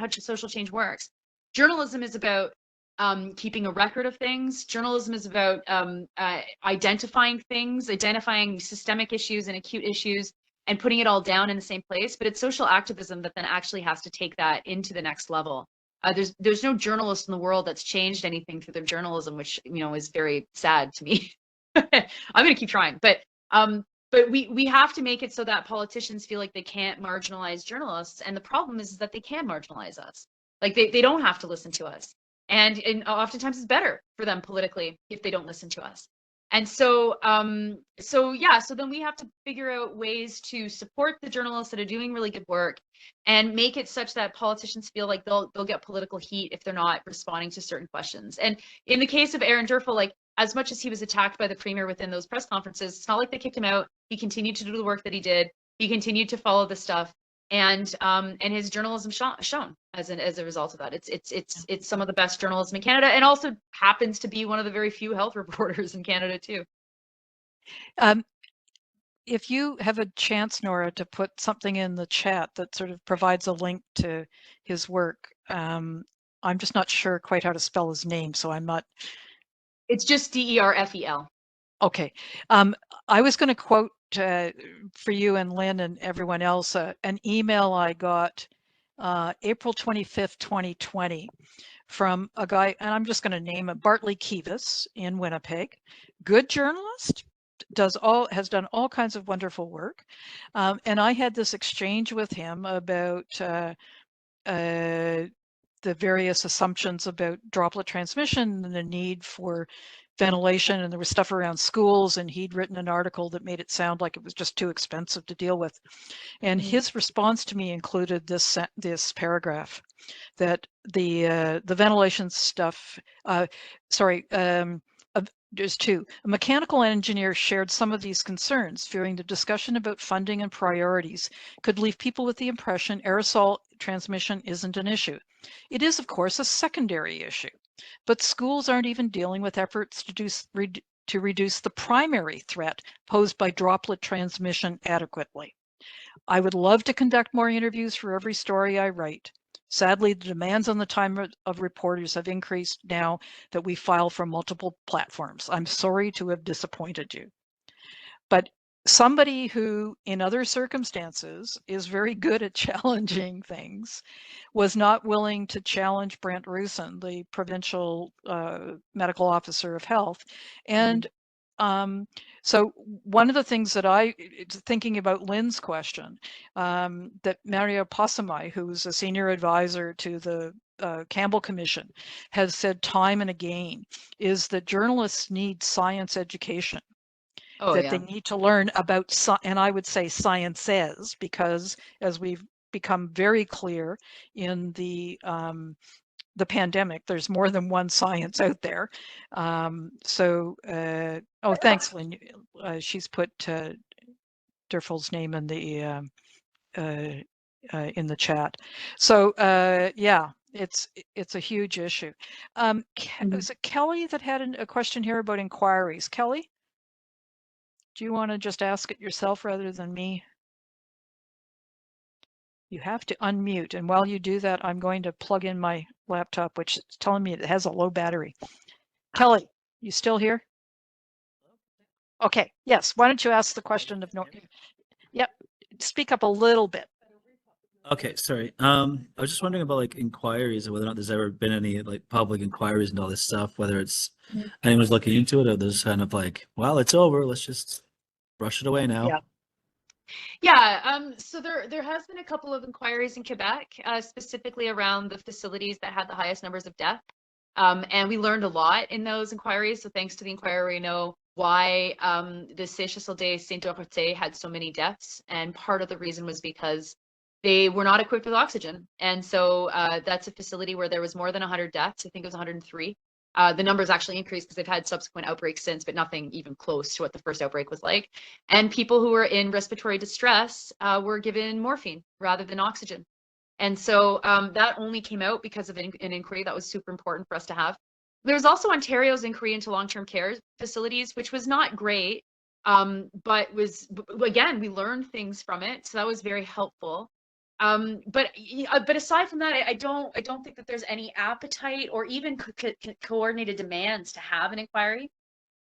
social change works. Journalism is about keeping a record of things. Journalism is about identifying things, identifying systemic issues and acute issues, and putting it all down in the same place. But it's social activism that then actually has to take that into the next level. There's no journalist in the world that's changed anything through their journalism, which, you know, is very sad to me. I'm going to keep trying, but we have to make it so that politicians feel like they can't marginalize journalists. And the problem is that they can marginalize us. Like they don't have to listen to us. And oftentimes it's better for them politically if they don't listen to us. And so, so then we have to figure out ways to support the journalists that are doing really good work and make it such that politicians feel like they'll get political heat if they're not responding to certain questions. And in the case of Aaron Derfel, like as much as he was attacked by the premier within those press conferences, it's not like they kicked him out. He continued to do the work that he did. He continued to follow the stuff. And his journalism shone as a result of that. It's some of the best journalism in Canada, and also happens to be one of the very few health reporters in Canada too. If you have a chance, Nora, to put something in the chat that sort of provides a link to his work, I'm just not sure quite how to spell his name, so I'm not. It's just Derfel. Okay. I was going to quote for you and Lynn and everyone else an email I got April 25th, 2020 from a guy, and I'm just going to name him, Bartley Kivas in Winnipeg. Good journalist, has done all kinds of wonderful work. And I had this exchange with him about the various assumptions about droplet transmission and the need for ventilation, and there was stuff around schools, and he'd written an article that made it sound like it was just too expensive to deal with. And his response to me included this paragraph, that the ventilation stuff, there's two. A mechanical engineer shared some of these concerns, fearing the discussion about funding and priorities could leave people with the impression aerosol transmission isn't an issue. It is, of course, a secondary issue, but schools aren't even dealing with efforts to reduce the primary threat posed by droplet transmission adequately. I would love to conduct more interviews for every story I write. Sadly, the demands on the time of reporters have increased now that we file from multiple platforms. I'm sorry to have disappointed you. But somebody who, in other circumstances, is very good at challenging things, was not willing to challenge Brent Rusin, the provincial medical officer of health. And so one of the things that thinking about Lynn's question, that Mario Passamai, who's a senior advisor to the Campbell Commission, has said time and again, is that journalists need science education. They need to learn about, and I would say sciences, because as we've become very clear in the pandemic, there's more than one science out there. Oh, thanks, Lynn. She's put Derfel's name in the chat. So yeah, it's a huge issue. Is it Kelly that had a question here about inquiries? Kelly, do you want to just ask it yourself rather than me? You have to unmute, and while you do that, I'm going to plug in my laptop, which is telling me it has a low battery. Kelly, you still here? Okay, yes. Why don't you ask the question of Nora? Yep, speak up a little bit. Okay, sorry. I was just wondering about like inquiries, and whether or not there's ever been any like public inquiries and all this stuff, whether it's anyone's looking into it, or there's kind of like, well, it's over, let's just brush it away now. So there has been a couple of inquiries in Quebec, specifically around the facilities that had the highest numbers of death. And we learned a lot in those inquiries. So thanks to the inquiry, we know why the CHSLD Saint-Dorothée had so many deaths. And part of the reason was because they were not equipped with oxygen. And so that's a facility where there was more than 100 deaths. I think it was 103. The numbers actually increased because they've had subsequent outbreaks since, but nothing even close to what the first outbreak was like. And people who were in respiratory distress were given morphine rather than oxygen. And so that only came out because of an inquiry that was super important for us to have. There's also Ontario's inquiry into long-term care facilities, which was not great, but was, again, we learned things from it, so that was very helpful. But aside from that, I don't think that there's any appetite or even coordinated demands to have an inquiry.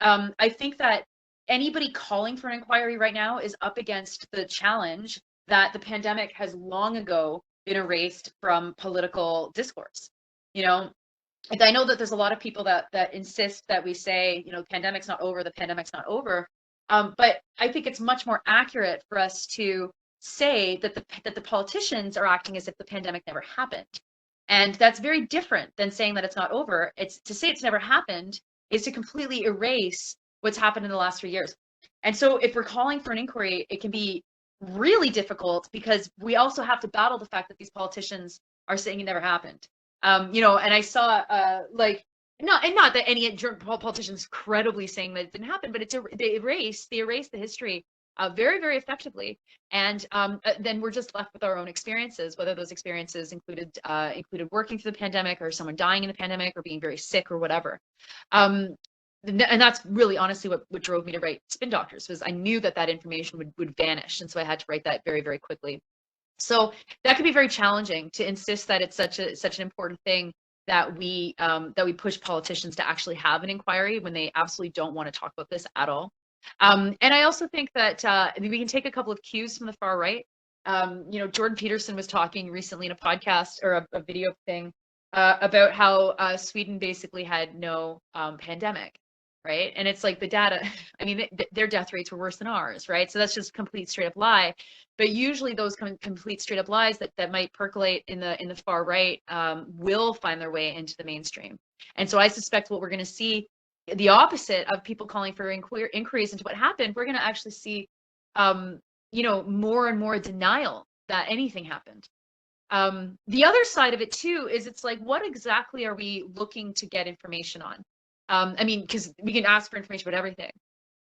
I think that anybody calling for an inquiry right now is up against the challenge that the pandemic has long ago been erased from political discourse. You know, and I know that there's a lot of people that insist that we say, you know, pandemic's not over, the pandemic's not over. But I think it's much more accurate for us to say that the politicians are acting as if the pandemic never happened. And that's very different than saying that it's not over. It's to say it's never happened is to completely erase what's happened in the last 3 years. And so if we're calling for an inquiry, it can be really difficult because we also have to battle the fact that these politicians are saying it never happened. You know, and I saw like, not that any politicians credibly saying that it didn't happen, but they erase the history very, very effectively. And then we're just left with our own experiences, whether those experiences included working through the pandemic or someone dying in the pandemic or being very sick or whatever. And that's really honestly what drove me to write Spin Doctors, was I knew that information would vanish. And so I had to write that very, very quickly. So that could be very challenging to insist that it's such an important thing that we push politicians to actually have an inquiry when they absolutely don't want to talk about this at all. And I also think that we can take a couple of cues from the far right. You know, Jordan Peterson was talking recently in a podcast or a video thing about how Sweden basically had no pandemic, right? And it's like the data, I mean, their death rates were worse than ours, right? So that's just complete straight up lie. But usually those complete straight up lies that might percolate in the far right will find their way into the mainstream. And so I suspect what we're going to see, the opposite of people calling for inquiries into what happened, we're going to actually see, you know, more and more denial that anything happened. The other side of it too is it's like, what exactly are we looking to get information on? I mean, because we can ask for information about everything.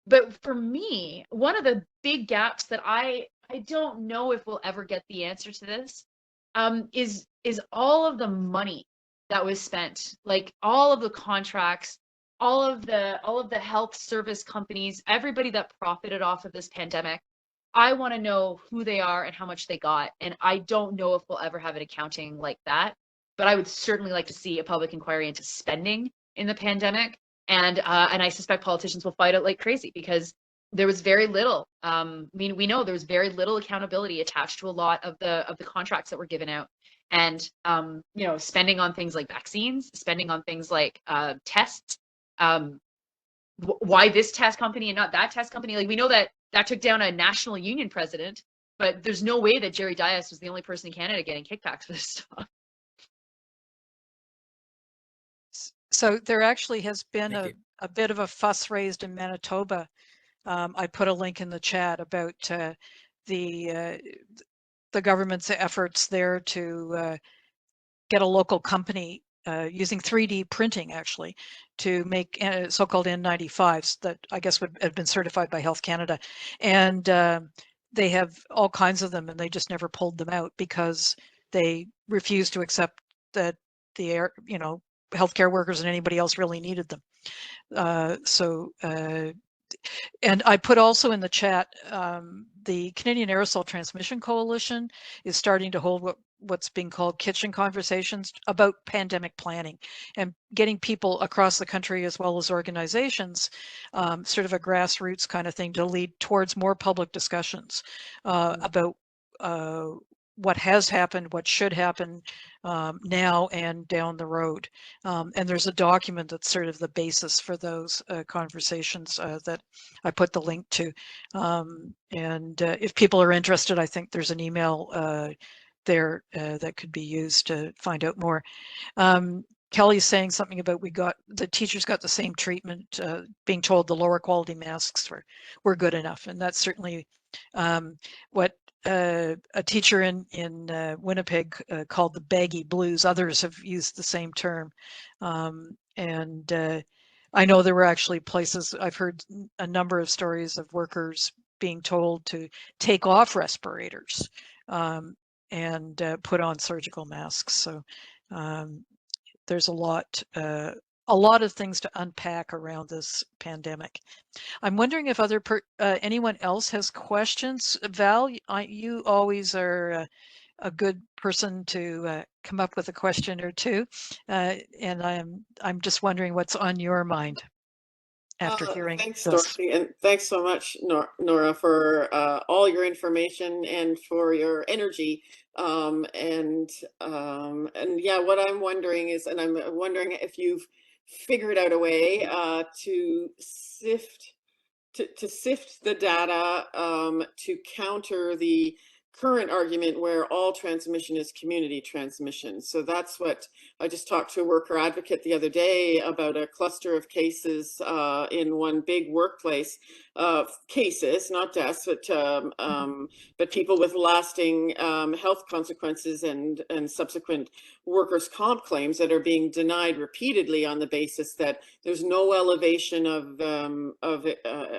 But for me, one of the big gaps that I don't know if we'll ever get the answer to this, is all of the money that was spent, like all of the contracts, all of the health service companies, everybody that profited off of this pandemic. I want to know who they are and how much they got. And I don't know if we'll ever have an accounting like that, but I would certainly like to see a public inquiry into spending in the pandemic. And I suspect politicians will fight it like crazy because there was very little. I mean, we know there was very little accountability attached to a lot of the contracts that were given out, and you know, spending on things like vaccines, spending on things like tests. Why this test company and not that test company? Like, we know that took down a national union president, but there's no way that Jerry Dias was the only person in Canada getting kickbacks for this stuff. So there actually has been a bit of a fuss raised in Manitoba. I put a link in the chat about the government's efforts there to get a local company using 3D printing actually to make so-called N95s that I guess would have been certified by Health Canada. And they have all kinds of them and they just never pulled them out because they refused to accept that the you know, healthcare workers and anybody else really needed them. And I put also in the chat, the Canadian Aerosol Transmission Coalition is starting to hold what's being called kitchen conversations about pandemic planning and getting people across the country as well as organizations, sort of a grassroots kind of thing to lead towards more public discussions about what has happened, what should happen now and down the road. And there's a document that's sort of the basis for those conversations that I put the link to. And if people are interested, I think there's an email there that could be used to find out more. Kelly's saying something about the teachers got the same treatment, being told the lower quality masks were good enough. And that's certainly what a teacher in Winnipeg called the baggy blues. Others have used the same term. And I know there were actually places, I've heard a number of stories of workers being told to take off respirators and put on surgical masks. So there's a lot of things to unpack around this pandemic. I'm wondering if anyone else has questions. Val, you always are a good person to come up with a question or two, and I'm just wondering what's on your mind after hearing Thanks, this. Dorothy, and thanks so much, Nora, for all your information and for your energy. And yeah, what I'm wondering is, and I'm wondering if you've figured out a way to sift the data to counter the current argument where all transmission is community transmission. So that's what I just talked to a worker advocate the other day about a cluster of cases in one big workplace, cases, not deaths, but people with lasting health consequences and subsequent workers' comp claims that are being denied repeatedly on the basis that there's no elevation of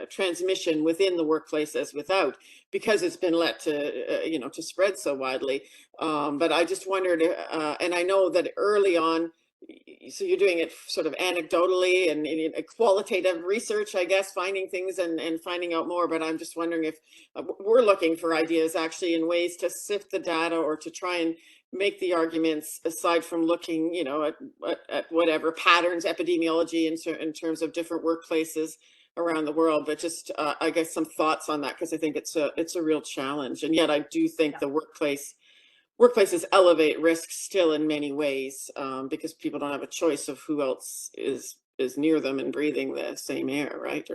transmission within the workplace as without, because it's been let to to spread so widely. But I just wondered, and I know that early on, so you're doing it sort of anecdotally and in a qualitative research, I guess, finding things and finding out more. But I'm just wondering if we're looking for ideas actually in ways to sift the data or to try and make the arguments, aside from looking, at whatever patterns, epidemiology in terms of different workplaces around the world. But just I guess some thoughts on that, because I think it's a real challenge. And yet I do think the workplaces elevate risk still in many ways, because people don't have a choice of who else is near them and breathing the same air, right?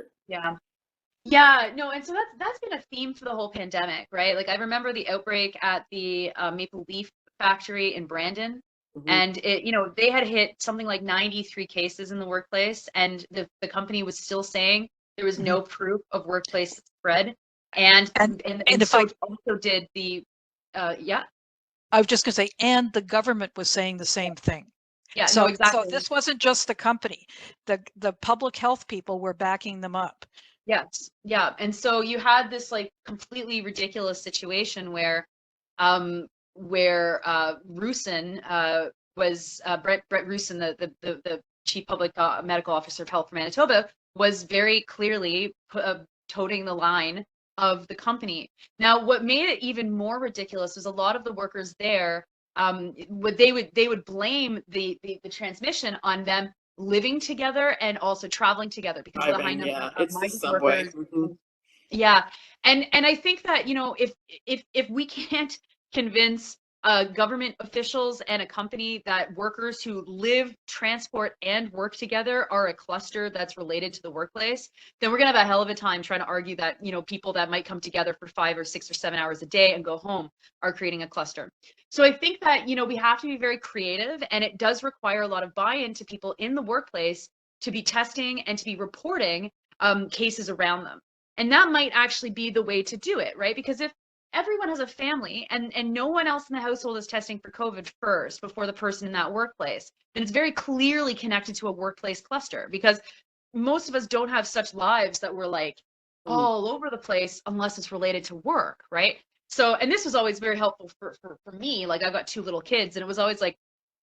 Yeah, no, and so that's been a theme for the whole pandemic, right? Like I remember the outbreak at the Maple Leaf factory in Brandon, and it, they had hit something like 93 cases in the workplace, and the company was still saying there was no proof of workplace spread, and if so I it also did the yeah. I was just going to say, and the government was saying the same thing. Yeah, so, no, exactly. So this wasn't just the company. The public health people were backing them up. Yes, yeah. And so you had this like completely ridiculous situation where Rusin was Brett Rusin, the chief public medical officer of health for Manitoba, was very clearly toting the line of the company. Now, what made it even more ridiculous was a lot of the workers there, they would blame the transmission on them living together and also traveling together because of the high number of migrant workers. Yeah, and I think that if we can't convince government officials and a company that workers who live, transport, and work together are a cluster that's related to the workplace, then we're gonna have a hell of a time trying to argue that people that might come together for 5 or 6 or 7 hours a day and go home are creating a cluster. So I think that we have to be very creative, and it does require a lot of buy-in to people in the workplace to be testing and to be reporting cases around them. And that might actually be the way to do it, right? Because if everyone has a family and no one else in the household is testing for COVID first before the person in that workplace, then it's very clearly connected to a workplace cluster, because most of us don't have such lives that we're like all over the place unless it's related to work, right? So, and this was always very helpful for me. Like I've got 2 little kids, and it was always like,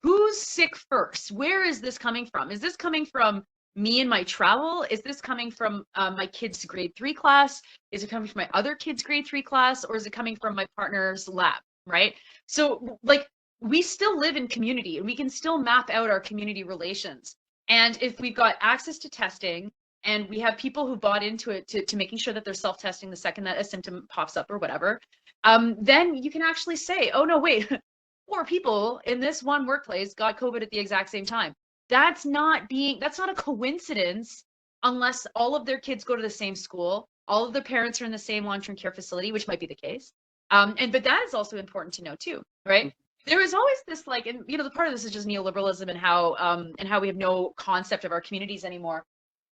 who's sick first? Where is this coming from? Is this coming from me and my travel? Is this coming from my kid's grade 3 class? Is it coming from my other kid's grade 3 class? Or is it coming from my partner's lab, right? So like we still live in community, and we can still map out our community relations. And if we've got access to testing and we have people who bought into it to making sure that they're self-testing the second that a symptom pops up or whatever, then you can actually say, oh no, wait, 4 people in this one workplace got COVID at the exact same time. That's not a coincidence unless all of their kids go to the same school, all of their parents are in the same long-term care facility, which might be the case. But that is also important to know too, right? There is always this like, and the part of this is just neoliberalism and how we have no concept of our communities anymore.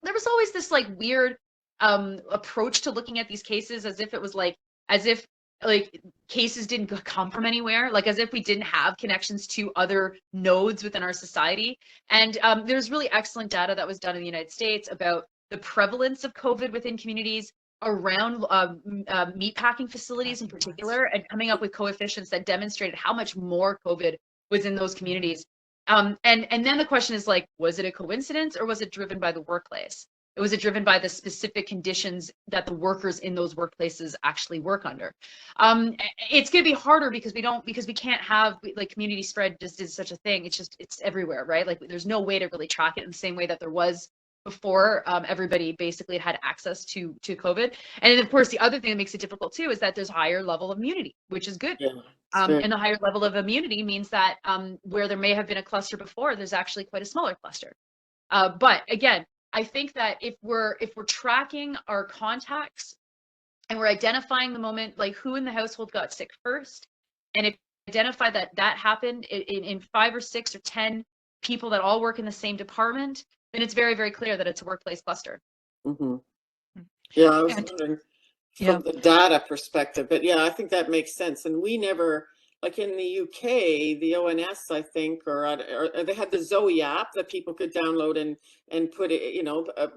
There was always this like weird approach to looking at these cases as if it was like, cases didn't come from anywhere, like as if we didn't have connections to other nodes within our society. And there's really excellent data that was done in the United States about the prevalence of COVID within communities, around meat packing facilities in particular, and coming up with coefficients that demonstrated how much more COVID was in those communities. And then the question is like, was it a coincidence or was it driven by the workplace? Was it driven by the specific conditions that the workers in those workplaces actually work under? It's going to be harder because we can't have like community spread just is such a thing. It's everywhere, right? Like there's no way to really track it in the same way that there was before everybody basically had access to COVID. And then of course the other thing that makes it difficult too is that there's higher level of immunity, which is good. Yeah, And the higher level of immunity means that where there may have been a cluster before, there's actually quite a smaller cluster. But again, I think that if we're tracking our contacts and we're identifying the moment, like who in the household got sick first, and if we identify that happened in 5 or 6 or 10 people that all work in the same department, then it's very, very clear that it's a workplace cluster. Mm-hmm. Yeah, I was wondering from the data perspective, but yeah, I think that makes sense. And we never, like in the UK, the ONS, I think, or they had the Zoe app that people could download and put it,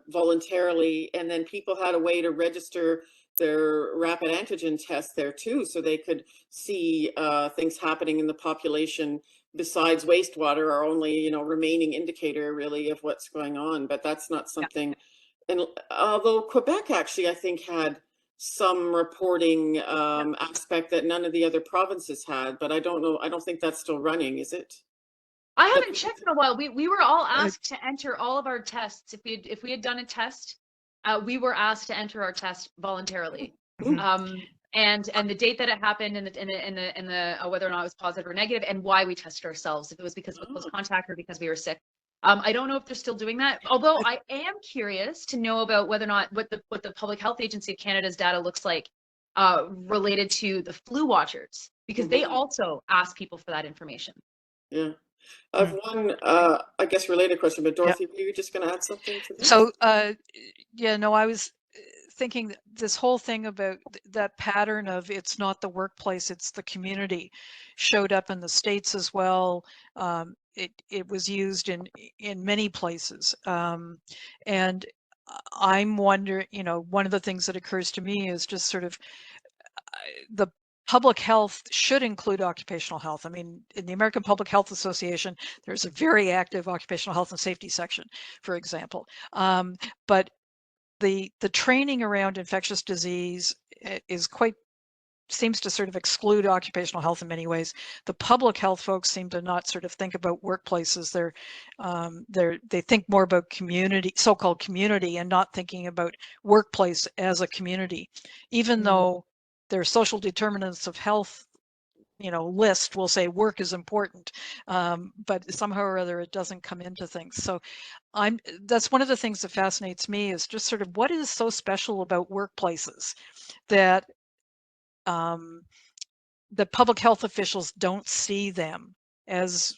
voluntarily, and then people had a way to register their rapid antigen test there too, so they could see things happening in the population besides wastewater, our only remaining indicator really of what's going on. But that's not something. And although Quebec actually, I think, had some reporting aspect that none of the other provinces had, but I don't know. I don't think that's still running, is it? I haven't checked in a while. We were all asked to enter all of our tests. If we had done a test, we were asked to enter our test voluntarily. And the date that it happened, and the whether or not it was positive or negative, and why we tested ourselves, if it was because of a close contact or because we were sick. I don't know if they're still doing that, although I am curious to know about whether or not what the Public Health Agency of Canada's data looks like related to the flu watchers, because they also ask people for that information. Yeah. I have one, I guess, related question, but Dorothy, were you just going to add something to this? So, I was thinking this whole thing about that pattern of it's not the workplace, it's the community showed up in the States as well. It was used in many places. And I'm wondering, one of the things that occurs to me is just sort of the public health should include occupational health. I mean, in the American Public Health Association, there's a very active occupational health and safety section, for example. But the training around infectious disease seems to sort of exclude occupational health in many ways. The public health folks seem to not sort of think about workplaces. They think more about community, so-called community, and not thinking about workplace as a community, even though their social determinants of health list will say work is important, but somehow or other it doesn't come into things. So that's one of the things that fascinates me, is just sort of what is so special about workplaces that the public health officials don't see them as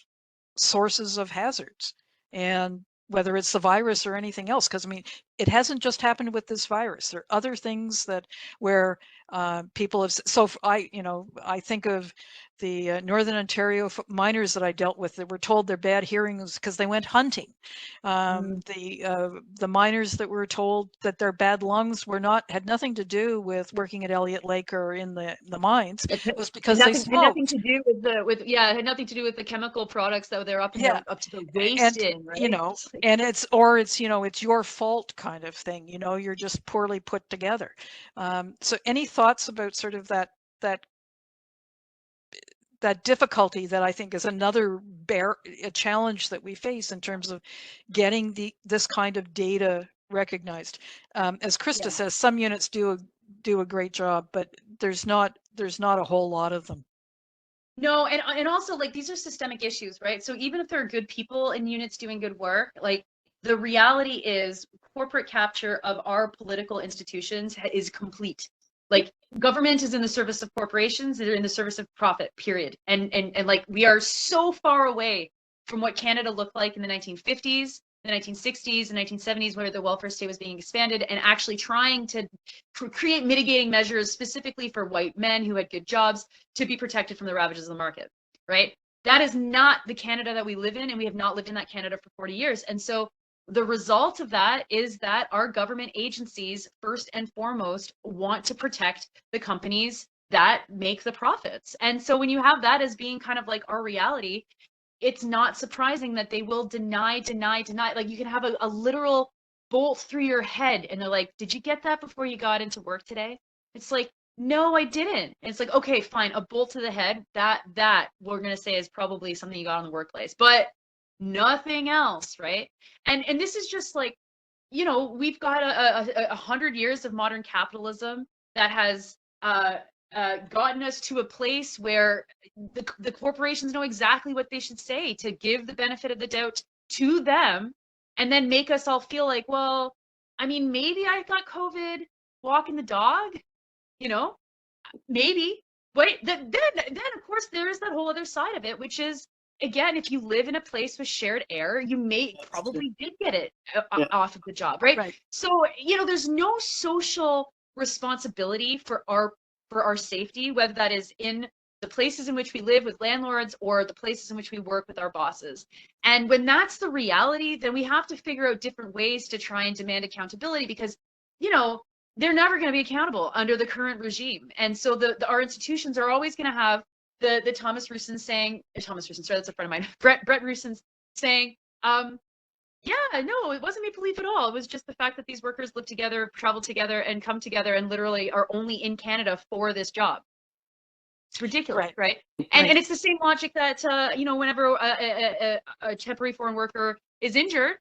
sources of hazards, and whether it's the virus or anything else, because I mean, it hasn't just happened with this virus. There are other things where people have. So I think of the Northern Ontario miners that I dealt with that were told their bad hearing was because they went hunting. The miners that were told that their bad lungs had nothing to do with working at Elliott Lake or in the mines. It was because they smoked. Had nothing to do had nothing to do with the chemical products that they're up to the waist in, right? And it's your fault kind of thing. You're just poorly put together. So any thoughts about sort of that difficulty that I think is another a challenge that we face in terms of getting this kind of data recognized? As Krista says, some units do a great job, but there's not a whole lot of them. No, and also, like, these are systemic issues, right? So even if there are good people in units doing good work, like, the reality is corporate capture of our political institutions is complete. Like, government is in the service of corporations, they're in the service of profit, period. And like, we are so far away from what Canada looked like in the 1950s, the 1960s, the 1970s, where the welfare state was being expanded, and actually trying to create mitigating measures specifically for white men who had good jobs to be protected from the ravages of the market, right? That is not the Canada that we live in, and we have not lived in that Canada for 40 years. And so the result of that is that our government agencies, first and foremost, want to protect the companies that make the profits. And so when you have that as being kind of like our reality, it's not surprising that they will deny. Like you can have a literal bolt through your head and they're like, did you get that before you got into work today? It's like, no, I didn't. And it's like, okay, fine, a bolt to the head, that we're gonna say is probably something you got in the workplace, but nothing else, right? And this is just like, you know, we've got 100 years of modern capitalism that has gotten us to a place where the corporations know exactly what they should say to give the benefit of the doubt to them, and then make us all feel like, well, I mean, maybe I got COVID walking the dog, you know, maybe. But then of course there is that whole other side of it, which is, again, if you live in a place with shared air, you may probably did get it off of the job, right? Right. So, you know, there's no social responsibility for our safety, whether that is in the places in which we live with landlords or the places in which we work with our bosses. And when that's the reality, then we have to figure out different ways to try and demand accountability, because, you know, they're never going to be accountable under the current regime. And so our institutions are always going to have the Thomas Rusin saying, Thomas Rusin, sorry, that's a friend of mine, Brett Rusin saying, yeah, no, it wasn't maple leaf at all. It was just the fact that these workers live together, travel together, and come together, and literally are only in Canada for this job. It's ridiculous, right? And it's the same logic that you know, whenever a temporary foreign worker is injured,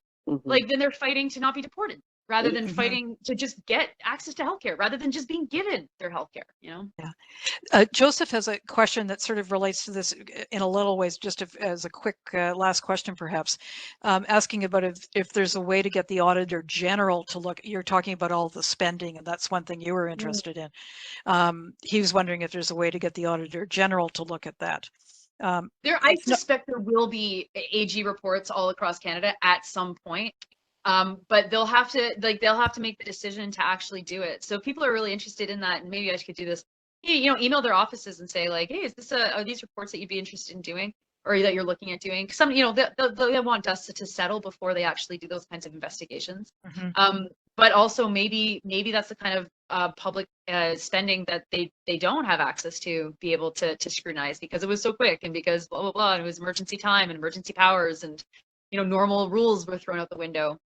like, then they're fighting to not be deported, rather than fighting to just get access to healthcare, rather than just being given their healthcare, you know? Yeah. Joseph has a question that sort of relates to this in a little ways, just as a quick last question, perhaps, asking about if there's a way to get the Auditor General to look. You're talking about all the spending, and that's one thing you were interested in. He was wondering if there's a way to get the Auditor General to look at that. I suspect there will be AG reports all across Canada at some point. But they'll have to make the decision to actually do it. So if people are really interested in that, and maybe I could do this, you know, email their offices and say, like, hey, is this are these reports that you'd be interested in doing, or that you're looking at doing? Some, you know, they want dust to settle before they actually do those kinds of investigations. But also maybe that's the kind of public spending that they don't have access to be able to scrutinize, because it was so quick, and because blah blah blah, and it was emergency time and emergency powers, and, you know, normal rules were thrown out the window.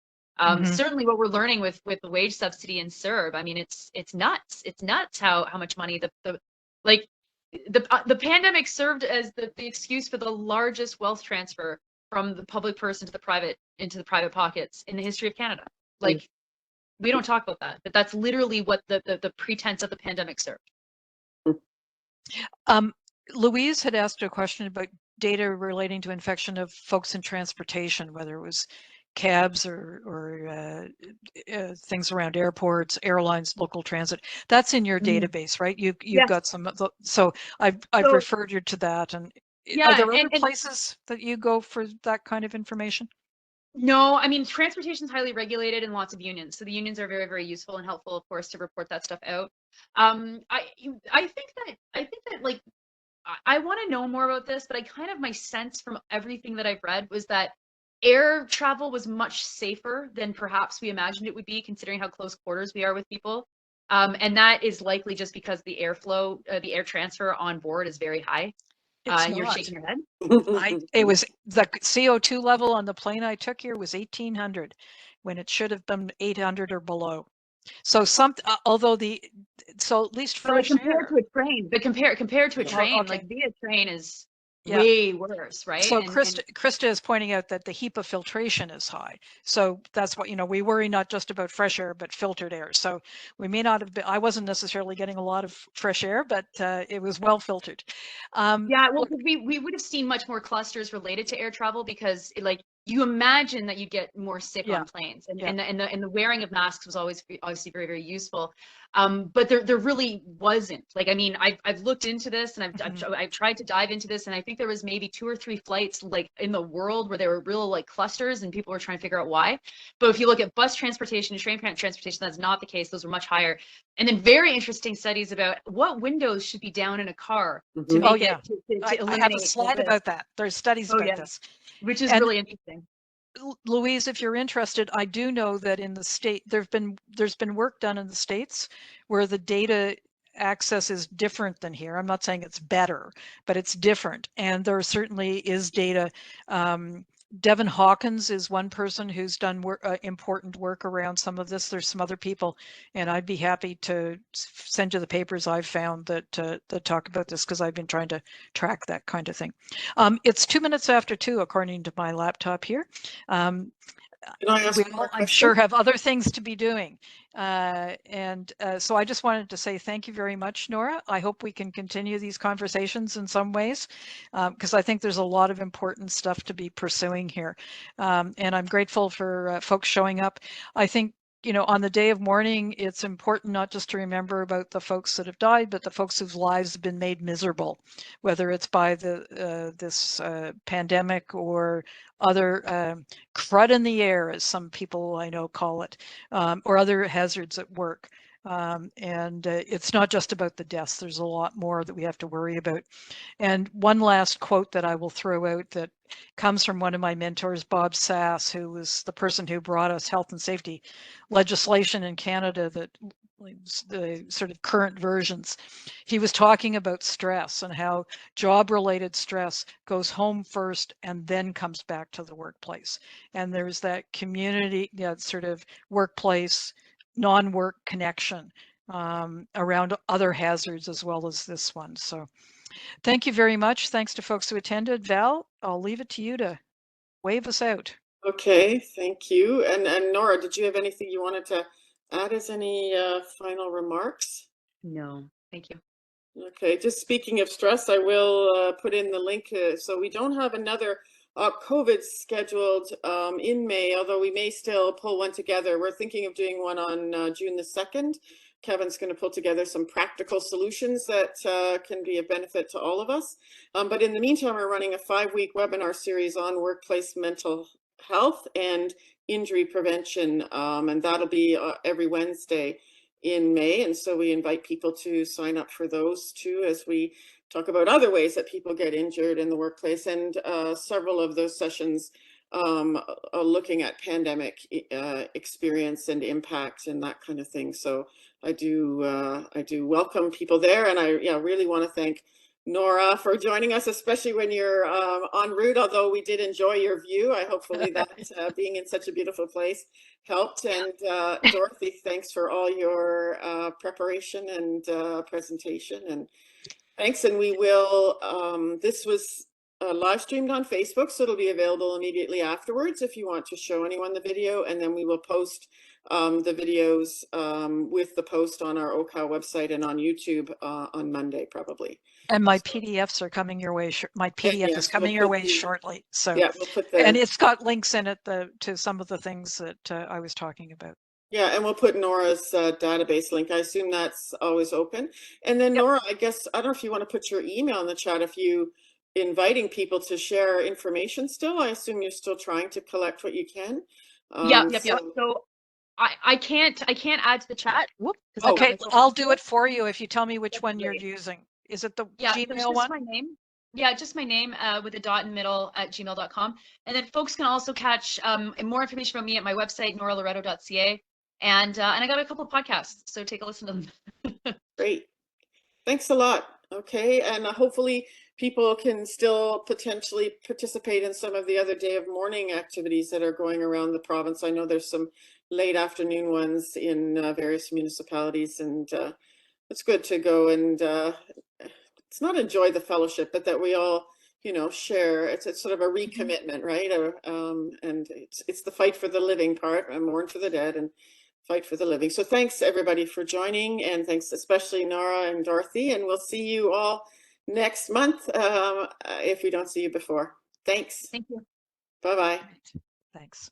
Certainly what we're learning with the wage subsidy in CERB, I mean, it's nuts. It's nuts how much money the pandemic served as the excuse for the largest wealth transfer from the public purse into the private pockets in the history of Canada. Like, we don't talk about that, but that's literally what the pretense of the pandemic served. Louise had asked a question about data relating to infection of folks in transportation, whether it was cabs or things around airports, airlines, local transit. That's in your database, right? You've got some of the, so I've referred you to that. And are there other places that you go for that kind of information? No, I mean, transportation is highly regulated in lots of unions, so the unions are very, very useful and helpful, of course, to report that stuff out. I think that like, I want to know more about this, but my sense from everything that I've read was that air travel was much safer than perhaps we imagined it would be, considering how close quarters we are with people. And that is likely just because the airflow, the air transfer on board is very high. You're shaking your head. It was the CO2 level on the plane I took here was 1,800 when it should have been 800 or below. So although so at least fresh compared air. to a train, but compared to a train, like via train is way worse, right? So Krista is pointing out that the HEPA filtration is high. So that's what, you know, we worry not just about fresh air, but filtered air. So we may not have been, I wasn't necessarily getting a lot of fresh air, but it was well filtered. Yeah, well, we would have seen much more clusters related to air travel, because you imagine that you get more sick on planes, and the wearing of masks was obviously very, very useful. But there really wasn't. Like, I mean, I've looked into this, and I've tried to dive into this, and I think there was maybe 2 or 3 flights like in the world where there were real like clusters, and people were trying to figure out why. But if you look at bus transportation and train transportation, that's not the case. Those were much higher. And then very interesting studies about what windows should be down in a car to make it to eliminate. I have a slide about that. There's studies about this, which is really interesting. Louise, if you're interested, I do know that in the state, there's been work done in the States where the data access is different than here. I'm not saying it's better, but it's different. And there certainly is data. Devin Hawkins is one person who's done important work around some of this. There's some other people, and I'd be happy to send you the papers I've found that talk about this, because I've been trying to track that kind of thing. It's 2 minutes after 2, according to my laptop here. Can I ask We one more all, I'm question? sure, have other things to be doing. So I just wanted to say thank you very much, Nora. I hope we can continue these conversations in some ways, because I think there's a lot of important stuff to be pursuing here. And I'm grateful for folks showing up. I think, you know, on the day of mourning, it's important not just to remember about the folks that have died, but the folks whose lives have been made miserable, whether it's by this pandemic or other crud in the air, as some people I know call it, or other hazards at work. And it's not just about the deaths. There's a lot more that we have to worry about. And one last quote that I will throw out that comes from one of my mentors, Bob Sass, who was the person who brought us health and safety legislation in Canada that the sort of current versions. He was talking about stress and how job-related stress goes home first and then comes back to the workplace. And there's that community, sort of workplace, non-work connection around other hazards as well as this one. So thank you very much. Thanks to folks who attended. Val, I'll leave it to you to wave us out. Okay, thank you. And Nora, did you have anything you wanted to add as any final remarks? No, thank you. Okay, just speaking of stress, I will put in the link. So we don't have another COVID scheduled in May, although we may still pull one together. We're thinking of doing one on June the 2nd. Kevin's going to pull together some practical solutions that can be a benefit to all of us. But in the meantime, we're running a 5-week webinar series on workplace mental health and injury prevention, and that'll be every Wednesday in May. And so we invite people to sign up for those too, as we talk about other ways that people get injured in the workplace. And several of those sessions are looking at pandemic experience and impact and that kind of thing. So I do welcome people there. And I really want to thank Nora for joining us, especially when you're en route, although we did enjoy your view. Hopefully that being in such a beautiful place helped. And Dorothy, thanks for all your preparation and presentation, and thanks. And we will, this was live streamed on Facebook, so it'll be available immediately afterwards if you want to show anyone the video, and then we will post the videos with the post on our OCAL website and on YouTube on Monday probably. And my PDFs are coming your way. My PDF is coming your way shortly. So yeah, we'll put and it's got links in it to some of the things that I was talking about. Yeah, and we'll put Nora's database link. I assume that's always open. And then Nora, I guess, I don't know if you want to put your email in the chat, if you inviting people to share information still. I assume you're still trying to collect what you can. Yep. So I can't add to the chat. Whoop. Okay, I'll do it for you if you tell me which one you're using. Is it the Gmail one? My name. Yeah, just my name with a dot in the middle at gmail.com. And then folks can also catch more information about me at my website, noraloreto.ca. And I got a couple of podcasts, so take a listen to them. Great. Thanks a lot. Okay, and hopefully people can still potentially participate in some of the other day of mourning activities that are going around the province. I know there's some late afternoon ones in various municipalities, and it's good to go and it's not enjoy the fellowship, but that we all, share. It's sort of a recommitment, right? And it's the fight for the living part, and mourn for the dead and fight for the living. So thanks everybody for joining, and thanks especially Nora and Dorothy, and we'll see you all next month if we don't see you before. Thanks. Thank you. Bye-bye. Thanks.